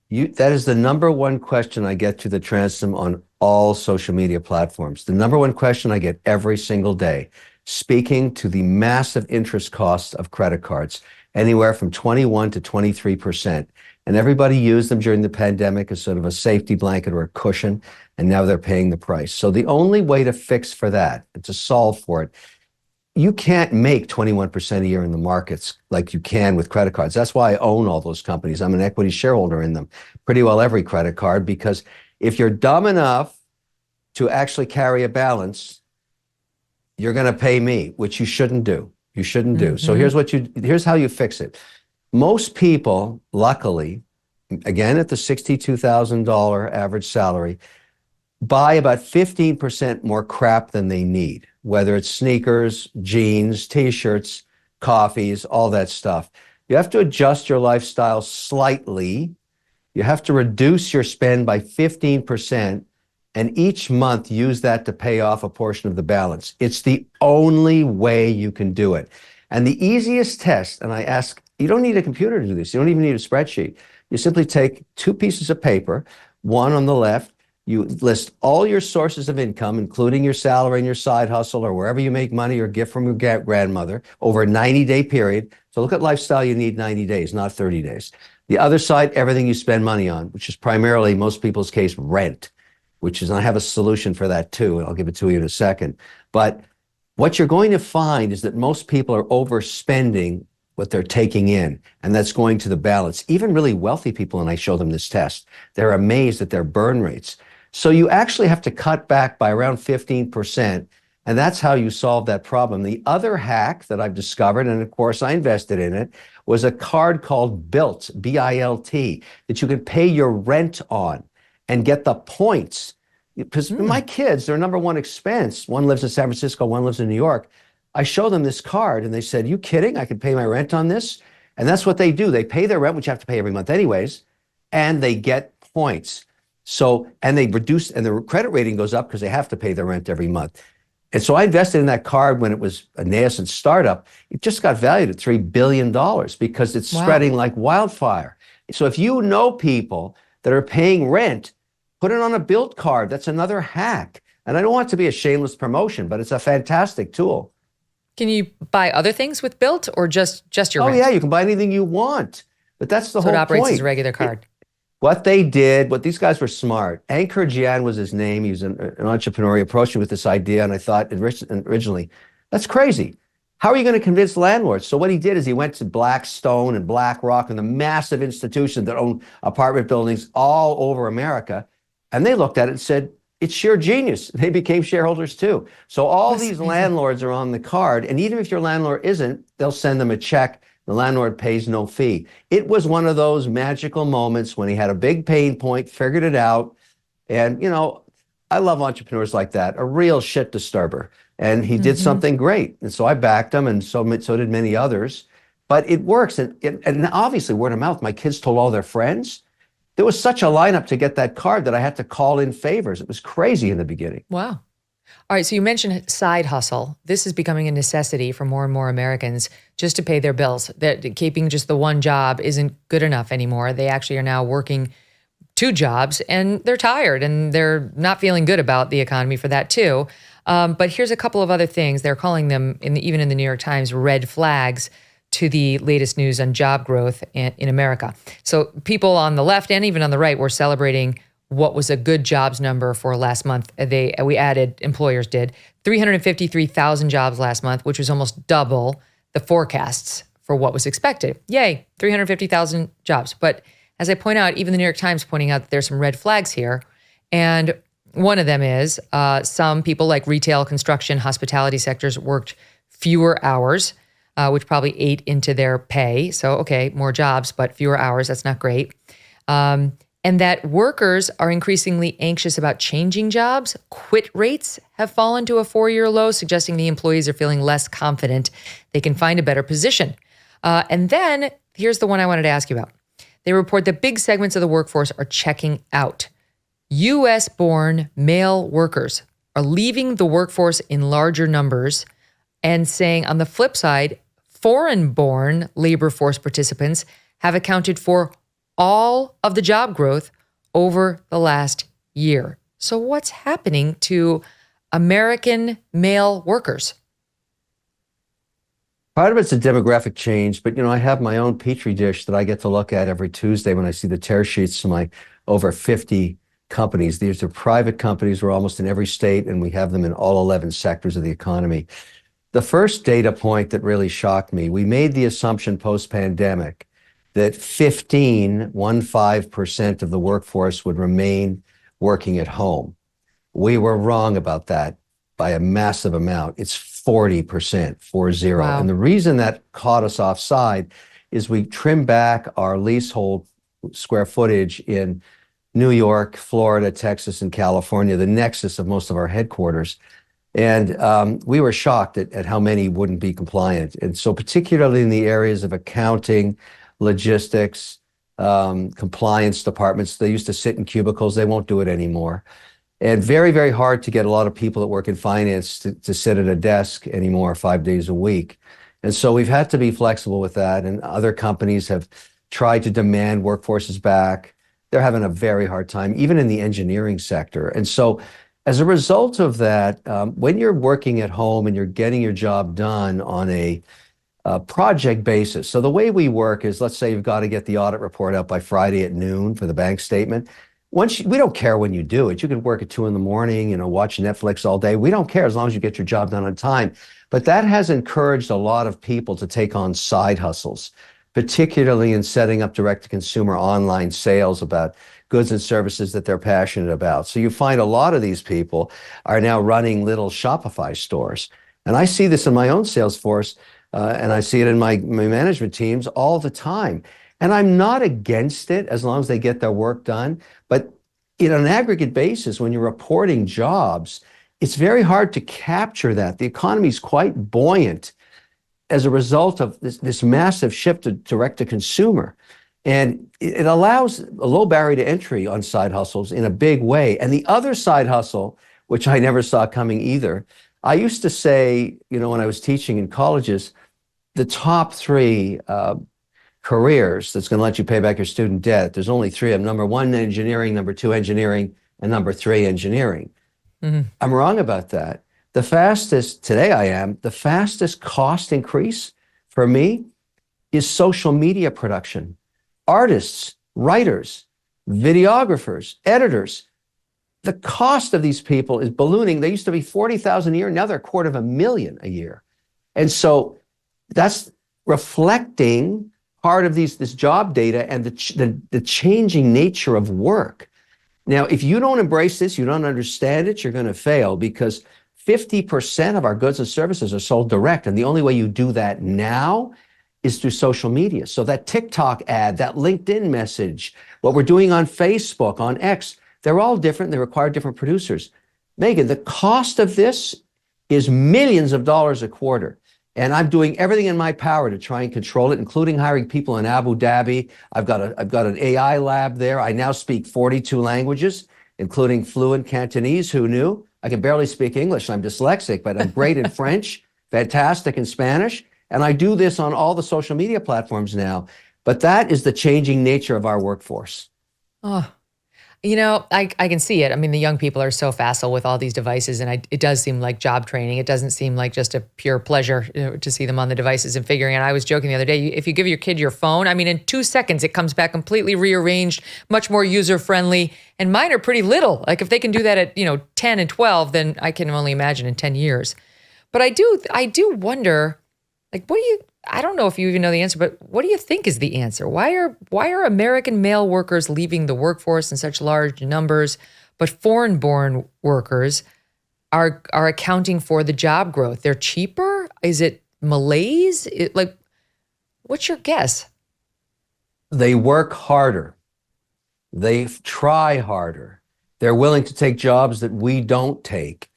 That is the number one question I get to the transom on all social media platforms. The number one question I get every single day, speaking to the massive interest costs of credit cards, anywhere from 21 to 23%. And everybody used them during the pandemic as sort of a safety blanket or a cushion, and now they're paying the price. So the only way to fix for that and to solve for it, you can't make 21% a year in the markets like you can with credit cards. That's why I own all those companies. I'm an equity shareholder in them, pretty well every credit card, because if you're dumb enough to actually carry a balance, you're going to pay me, which you shouldn't do. You shouldn't do. So here's how you fix it. Most people, luckily, again, at the $62,000 average salary, buy about 15% more crap than they need, whether it's sneakers, jeans, t-shirts, coffees, all that stuff. You have to adjust your lifestyle slightly. You have to reduce your spend by 15%, and each month use that to pay off a portion of the balance. It's the only way you can do it. And the easiest test, and I ask, you don't need a computer to do this. You don't even need a spreadsheet. You simply take 2 pieces of paper, one on the left. You list all your sources of income, including your salary and your side hustle or wherever you make money or gift from your grandmother over a 90-day period. So look at lifestyle you need 90 days, not 30 days. The other side, everything you spend money on, which is primarily, most people's case, rent, which is, and I have a solution for that too, and I'll give it to you in a second. But what you're going to find is that most people are overspending what they're taking in, and that's going to the balance. Even really wealthy people, and I show them this test, they're amazed at their burn rates. So you actually have to cut back by around 15%, and that's how you solve that problem. The other hack that I've discovered, and of course I invested in it, was a card called BILT, B-I-L-T, that you can pay your rent on and get the points. Because my kids, their number one expense, one lives in San Francisco, one lives in New York. I show them this card and they said, you kidding? I can pay my rent on this? And that's what they do. They pay their rent, which you have to pay every month anyways, and they get points. So, and they reduce, and their credit rating goes up because they have to pay their rent every month. And so I invested in that card when it was a nascent startup. It just got valued at $3 billion because it's spreading like wildfire. So if you know people that are paying rent, put it on a BILT card. That's another hack. And I don't want it to be a shameless promotion, but it's a fantastic tool. Can you buy other things with BILT or just your rent? Oh yeah, you can buy anything you want. But that's the whole point. So it operates as a regular card. What they did, what these guys were smart. Ankur Jain was his name. He was an entrepreneur. He approached me with this idea, and I thought originally, that's crazy. How are you going to convince landlords? So what he did is he went to Blackstone and BlackRock and the massive institutions that own apartment buildings all over America, and they looked at it and said, it's sheer genius. They became shareholders too. So all these landlords are on the card, and even if your landlord isn't, they'll send them a check. The landlord pays no fee. It was one of those magical moments when he had a big pain point, figured it out. And, you know, I love entrepreneurs like that, a real shit disturber. And he did something great. And so I backed him, and so did many others. But it works. And obviously word of mouth, my kids told all their friends. There was such a lineup to get that card that I had to call in favors. It was crazy in the beginning. Wow. All right, so you mentioned side hustle. This is becoming a necessity for more and more Americans just to pay their bills. That keeping just the one job isn't good enough anymore. They actually are now working 2 jobs, and they're tired, and they're not feeling good about the economy for that too. But here's a couple of other things. They're calling them, even in the New York Times, red flags to the latest news on job growth in America. So people on the left and even on the right were celebrating what was a good jobs number for last month. Employers did 353,000 jobs last month, which was almost double the forecasts for what was expected. Yay, 350,000 jobs. But as I point out, even the New York Times pointing out that there's some red flags here. And one of them is some people like retail, construction, hospitality sectors worked fewer hours, which probably ate into their pay. So, okay, more jobs, but fewer hours. That's not great. And that workers are increasingly anxious about changing jobs. Quit rates have fallen to a 4-year low, suggesting the employees are feeling less confident they can find a better position. And then here's the one I wanted to ask you about. They report that big segments of the workforce are checking out. U.S.-born male workers are leaving the workforce in larger numbers and saying, on the flip side, foreign-born labor force participants have accounted for all of the job growth over the last year. So what's happening to American male workers? Part of it's a demographic change, but, you know, I have my own petri dish that I get to look at every Tuesday when I see the tear sheets from my over 50 companies. These are private companies. We're almost in every state, and we have them in all 11 sectors of the economy. The first data point that really shocked me, we made the assumption post-pandemic that 15% of the workforce would remain working at home. We were wrong about that. by a massive amount. It's 40%, 40. Wow. And the reason that caught us offside is we trimmed back our leasehold square footage in New York, Florida, Texas, and California, the nexus of most of our headquarters. And we were shocked at how many wouldn't be compliant. And so particularly in the areas of accounting, logistics, compliance departments, they used to sit in cubicles. They won't do it anymore. And very, very hard to get a lot of people that work in finance to sit at a desk anymore 5 days a week. And so we've had to be flexible with that. And other companies have tried to demand workforces back. They're having a very hard time, even in the engineering sector. And so as a result of that, when you're working at home and you're getting your job done on a project basis. So the way we work is, let's say you've got to get the audit report out by Friday at noon for the bank statement. We don't care when you do it. You can work at 2 a.m, watch Netflix all day. We don't care as long as you get your job done on time. But that has encouraged a lot of people to take on side hustles, particularly in setting up direct-to-consumer online sales about goods and services that they're passionate about. So you find a lot of these people are now running little Shopify stores. And I see this in my own sales force, and I see it in my management teams all the time. And I'm not against it as long as they get their work done. But in an aggregate basis, when you're reporting jobs, it's very hard to capture that. The economy is quite buoyant as a result of this massive shift to direct-to-consumer. And it allows a low barrier to entry on side hustles in a big way. And the other side hustle, which I never saw coming either, I used to say, when I was teaching in colleges, the top 3 careers that's going to let you pay back your student debt, there's only 3 of them. Number 1, engineering, number 2, engineering, and number 3, engineering. Mm-hmm. I'm wrong about that. The fastest cost increase for me is social media production. Artists, writers, videographers, editors. The cost of these people is ballooning. They used to be $40,000 a year. Now they're $250,000 a year. And so that's reflecting part of this job data and the changing nature of work. Now, if you don't embrace this, you don't understand it, you're going to fail, because 50% of our goods and services are sold direct. And the only way you do that now is through social media. So that TikTok ad, that LinkedIn message, what we're doing on Facebook, on X, they're all different. They require different producers. Megyn, the cost of this is millions of dollars a quarter. And I'm doing everything in my power to try and control it, including hiring people in Abu Dhabi. I've got an AI lab there. I now speak 42 languages, including fluent Cantonese. Who knew? I can barely speak English. I'm dyslexic, but I'm great in French, fantastic in Spanish. And I do this on all the social media platforms now. But that is the changing nature of our workforce. Oh, I can see it. I mean, the young people are so facile with all these devices, and it does seem like job training. It doesn't seem like just a pure pleasure to see them on the devices and figuring out. I was joking the other day, if you give your kid your phone, I mean, in 2 seconds, it comes back completely rearranged, much more user-friendly, and mine are pretty little. Like if they can do that at, 10 and 12, then I can only imagine in 10 years. But I do wonder, like, I don't know if you even know the answer, but what do you think is the answer? Why are American male workers leaving the workforce in such large numbers, but foreign-born workers are accounting for the job growth? They're cheaper? Is it malaise? What's your guess? They work harder. They try harder. They're willing to take jobs that we don't take.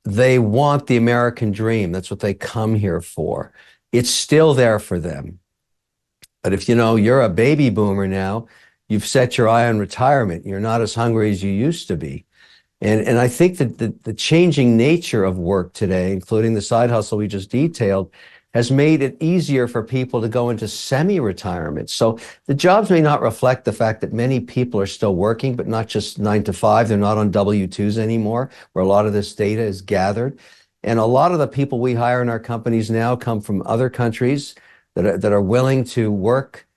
They want the American dream. That's what they come here for. It's still there for them. But if you're a baby boomer now, you've set your eye on retirement. You're not as hungry as you used to be. And I think that the changing nature of work today, including the side hustle we just detailed, has made it easier for people to go into semi-retirement. So the jobs may not reflect the fact that many people are still working, but not just 9 to 5. They're not on W-2s anymore, where a lot of this data is gathered. And a lot of the people we hire in our companies now come from other countries that are willing to work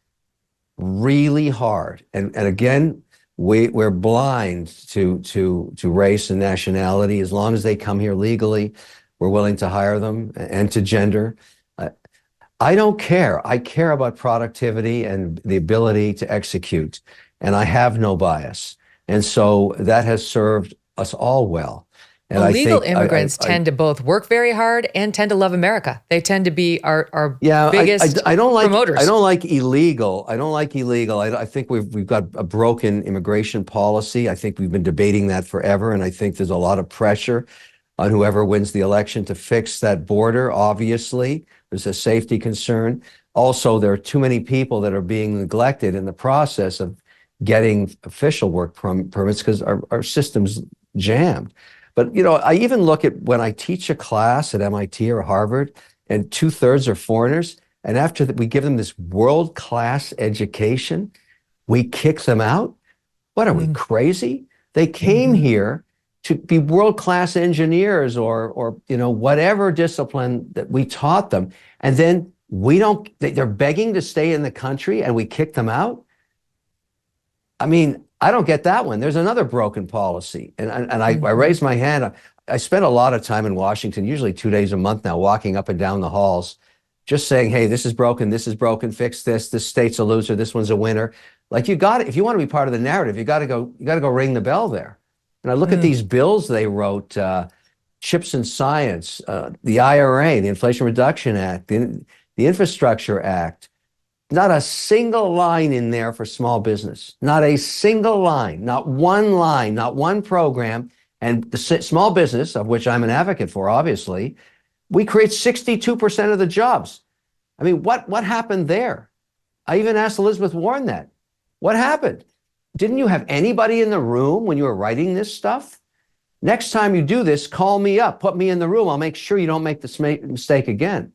really hard. And again, we're blind to race and nationality. As long as they come here legally, we're willing to hire them, and to gender. I don't care. I care about productivity and the ability to execute. And I have no bias. And so that has served us all well. And illegal immigrants tend to both work very hard and tend to love America. They tend to be our biggest I don't like promoters. I don't like illegal. I think we've got a broken immigration policy. I think we've been debating that forever, and I think there's a lot of pressure on whoever wins the election to fix that border. Obviously, there's a safety concern. Also, there are too many people that are being neglected in the process of getting official work permits because our system's jammed. But, I even look at when I teach a class at MIT or Harvard, and 2/3 are foreigners, and after that we give them this world-class education, we kick them out. What are we, crazy? They came here to be world-class engineers or whatever discipline that we taught them. And then they're begging to stay in the country and we kick them out. I mean, I don't get that one. There's another broken policy. And I raised my hand. I spent a lot of time in Washington, usually 2 days a month now, walking up and down the halls, just saying, hey, this is broken, fix this state's a loser, this one's a winner. Like if you want to be part of the narrative, you got to go ring the bell there. And I look at these bills they wrote, CHIPS and Science, the IRA, the Inflation Reduction Act, the Infrastructure Act. Not a single line in there for small business. Not a single line, not one program. And the small business, of which I'm an advocate for, obviously, we create 62% of the jobs. I mean, what happened there? I even asked Elizabeth Warren that. What happened? Didn't you have anybody in the room when you were writing this stuff? Next time you do this, call me up, put me in the room. I'll make sure you don't make this mistake again.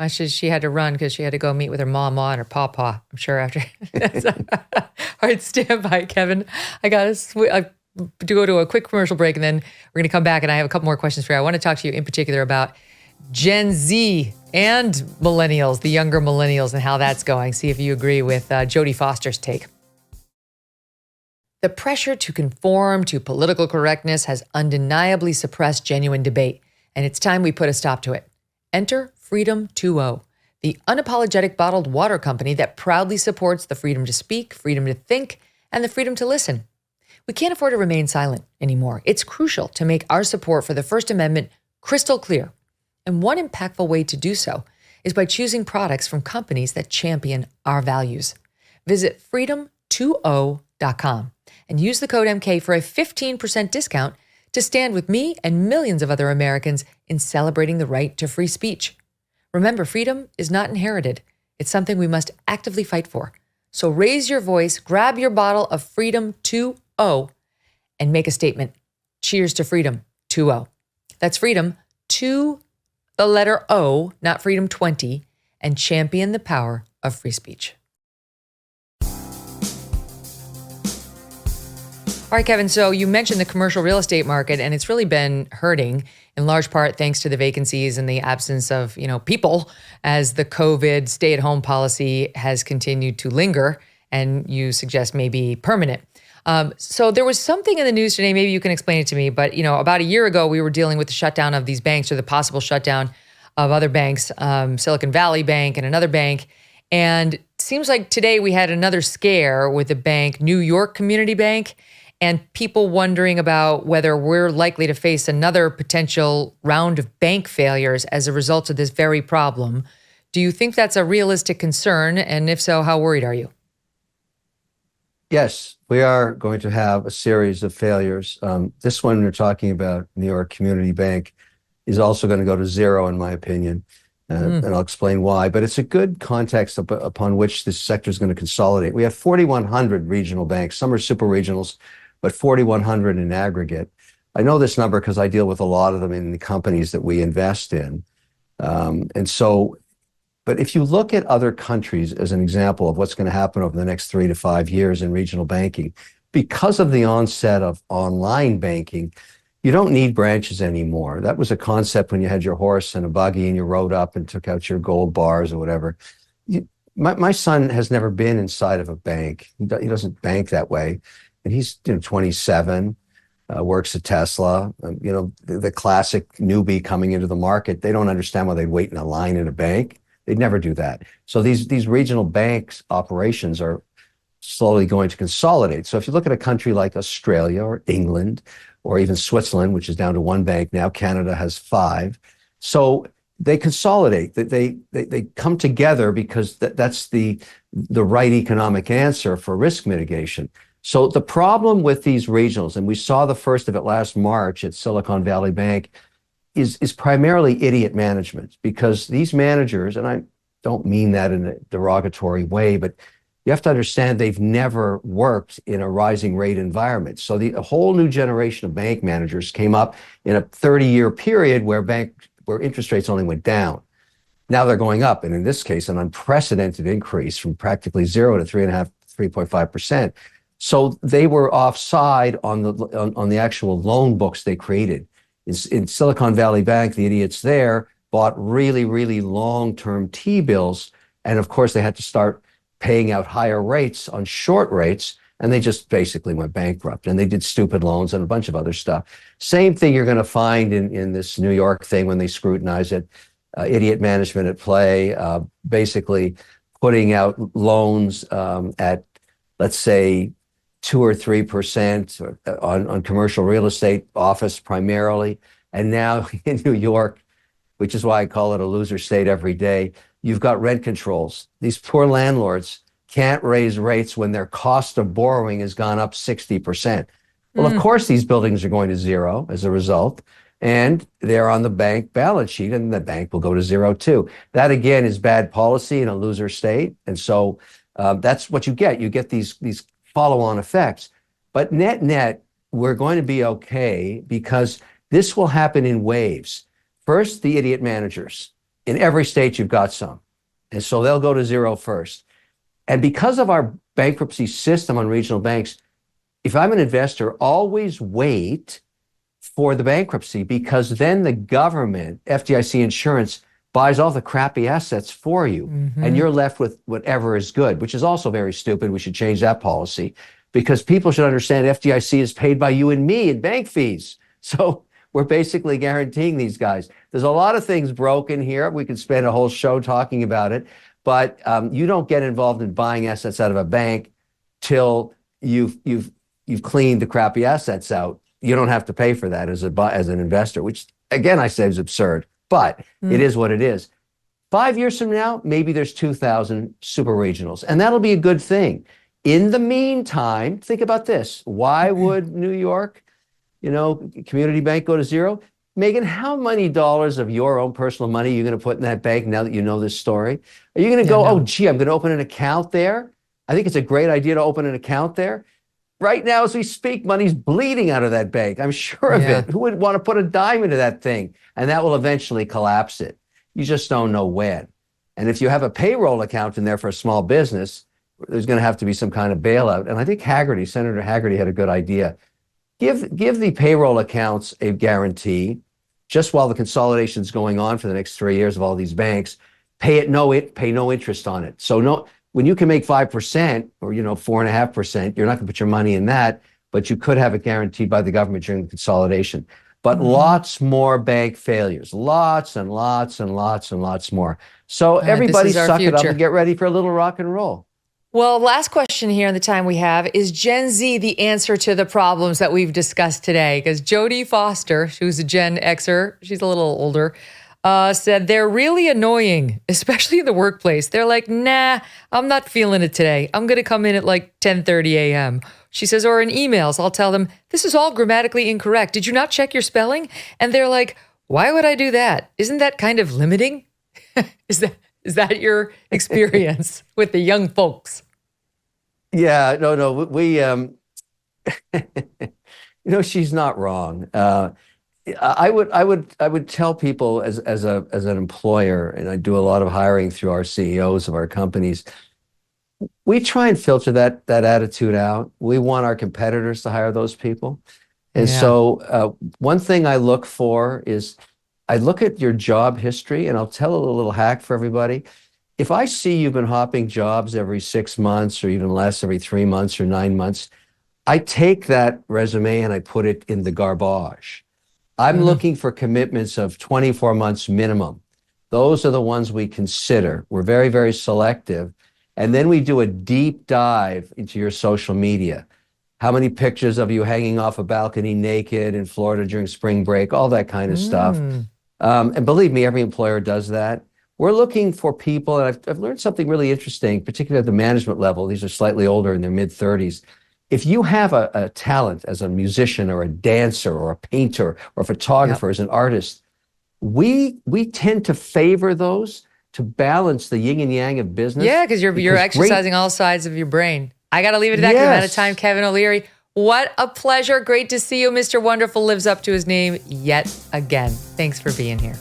She had to run because she had to go meet with her mama and her pawpaw, I'm sure, after. All right, stand by, Kevin. I got to go to a quick commercial break, and then we're going to come back, and I have a couple more questions for you. I want to talk to you in particular about Gen Z and millennials, the younger millennials, and how that's going. See if you agree with Jodie Foster's take. The pressure to conform to political correctness has undeniably suppressed genuine debate, and it's time we put a stop to it. Enter Freedom 2.0, the unapologetic bottled water company that proudly supports the freedom to speak, freedom to think, and the freedom to listen. We can't afford to remain silent anymore. It's crucial to make our support for the First Amendment crystal clear. And one impactful way to do so is by choosing products from companies that champion our values. Visit freedom20.com and use the code MK for a 15% discount to stand with me and millions of other Americans in celebrating the right to free speech. Remember, freedom is not inherited. It's something we must actively fight for. So raise your voice, grab your bottle of Freedom 2.0 and make a statement. Cheers to Freedom 2.0. That's Freedom 2, the letter O, not Freedom 20, and champion the power of free speech. All right, Kevin, so you mentioned the commercial real estate market, and it's really been hurting in large part thanks to the vacancies and the absence of, people as the COVID stay-at-home policy has continued to linger, and you suggest maybe permanent. So there was something in the news today, maybe you can explain it to me, but, about a year ago, we were dealing with the shutdown of these banks or the possible shutdown of other banks, Silicon Valley Bank and another bank, and it seems like today we had another scare with the bank, New York Community Bank, and people wondering about whether we're likely to face another potential round of bank failures as a result of this very problem. Do you think that's a realistic concern? And if so, how worried are you? Yes, we are going to have a series of failures. This one we're talking about, New York Community Bank, is also going to go to zero, in my opinion. And I'll explain why. But it's a good context upon which this sector is going to consolidate. We have 4,100 regional banks. Some are super regionals, but 4,100 in aggregate. I know this number because I deal with a lot of them in the companies that we invest in. But if you look at other countries as an example of what's going to happen over the next 3 to 5 years in regional banking, because of the onset of online banking, you don't need branches anymore. That was a concept when you had your horse and a buggy and you rode up and took out your gold bars or whatever. My son has never been inside of a bank. He doesn't bank that way. And he's 27, works at Tesla. The classic newbie coming into the market, they don't understand why they'd wait in a line in a bank. They'd never do that. So these regional banks operations are slowly going to consolidate. So if you look at a country like Australia or England or even Switzerland, which is down to one bank now, Canada has 5. So they consolidate. They come together because that's the right economic answer for risk mitigation. So the problem with these regionals, and we saw the first of it last March at Silicon Valley Bank, is primarily idiot management, because these managers, and I don't mean that in a derogatory way, but you have to understand they've never worked in a rising rate environment. So a whole new generation of bank managers came up in a 30-year period where interest rates only went down. Now they're going up, and in this case, an unprecedented increase from practically 0 to 3.5%. So they were offside on the actual loan books they created. In Silicon Valley Bank, the idiots there bought really, really long-term T-bills, and of course they had to start paying out higher rates on short rates, and they just basically went bankrupt. And they did stupid loans and a bunch of other stuff. Same thing you're going to find in this New York thing when they scrutinize it. Idiot management at play, basically putting out loans at, let's say, 2 or 3% on commercial real estate, office primarily. And now in New York, which is why I call it a loser state every day, you've got rent controls. These poor landlords can't raise rates when their cost of borrowing has gone up 60%. Well, of course, these buildings are going to zero as a result, and they're on the bank balance sheet, and the bank will go to zero too. That, again, is bad policy in a loser state. And so that's what you get. You get these follow-on effects. But net, we're going to be okay, because this will happen in waves. First, the idiot managers. In every state, you've got some. And so they'll go to zero first. And because of our bankruptcy system on regional banks, if I'm an investor, always wait for the bankruptcy, because then the government, FDIC insurance, buys all the crappy assets for you, and you're left with whatever is good, which is also very stupid. We should change that policy, because people should understand FDIC is paid by you and me in bank fees. So we're basically guaranteeing these guys. There's a lot of things broken here. We could spend a whole show talking about it, but you don't get involved in buying assets out of a bank till you've cleaned the crappy assets out. You don't have to pay for that as an investor, which, again, I say is absurd. But it is what it is. 5 years from now, maybe there's 2,000 super regionals, and that'll be a good thing. In the meantime, think about this. Why would New York, Community Bank go to zero? Megyn, how many dollars of your own personal money are you going to put in that bank now that you know this story? Are you going to go, oh, gee, I'm going to open an account there? I think it's a great idea to open an account there. Right now, as we speak, money's bleeding out of that bank. I'm sure of it. Who would want to put a dime into that thing? And that will eventually collapse it. You just don't know when. And if you have a payroll account in there for a small business, there's going to have to be some kind of bailout. And I think Senator Haggerty had a good idea. Give the payroll accounts a guarantee just while the consolidation is going on for the next 3 years of all these banks. Pay no interest on it. So when you can make 5% or 4.5%, you're not going to put your money in that, but you could have it guaranteed by the government during the consolidation. But lots more bank failures, lots and lots and lots and lots more. So everybody suck it up and get ready for a little rock and roll. Well, last question here in the time we have. Is Gen Z the answer to the problems that we've discussed today? Because Jodie Foster, who's a Gen Xer, she's a little older, said they're really annoying, especially in the workplace. They're like, nah, I'm not feeling it today. I'm going to come in at like 10:30 a.m. She says, or in emails, I'll tell them, this is all grammatically incorrect. Did you not check your spelling? And they're like, why would I do that? Isn't that kind of limiting? Is that your experience with the young folks? Yeah, no, we, she's not wrong. I would tell people as an employer, and I do a lot of hiring through our CEOs of our companies, we try and filter that attitude out. We want our competitors to hire those people. And so one thing I look for is I look at your job history, and I'll tell a little hack for everybody. If I see you've been hopping jobs every 6 months or even less, every 3 months or 9 months, I take that resume and I put it in the garbage. I'm looking for commitments of 24 months minimum. Those are the ones we consider. We're very, very selective. And then we do a deep dive into your social media. How many pictures of you hanging off a balcony naked in Florida during spring break, all that kind of stuff. And believe me, every employer does that. We're looking for people, and I've learned something really interesting, particularly at the management level. These are slightly older, in their mid-30s. If you have a talent as a musician or a dancer or a painter or a photographer, as an artist, we tend to favor those to balance the yin and yang of business. Yeah, because you're exercising all sides of your brain. I got to leave it at that because I'm out of time. Kevin O'Leary, what a pleasure. Great to see you. Mr. Wonderful lives up to his name yet again. Thanks for being here.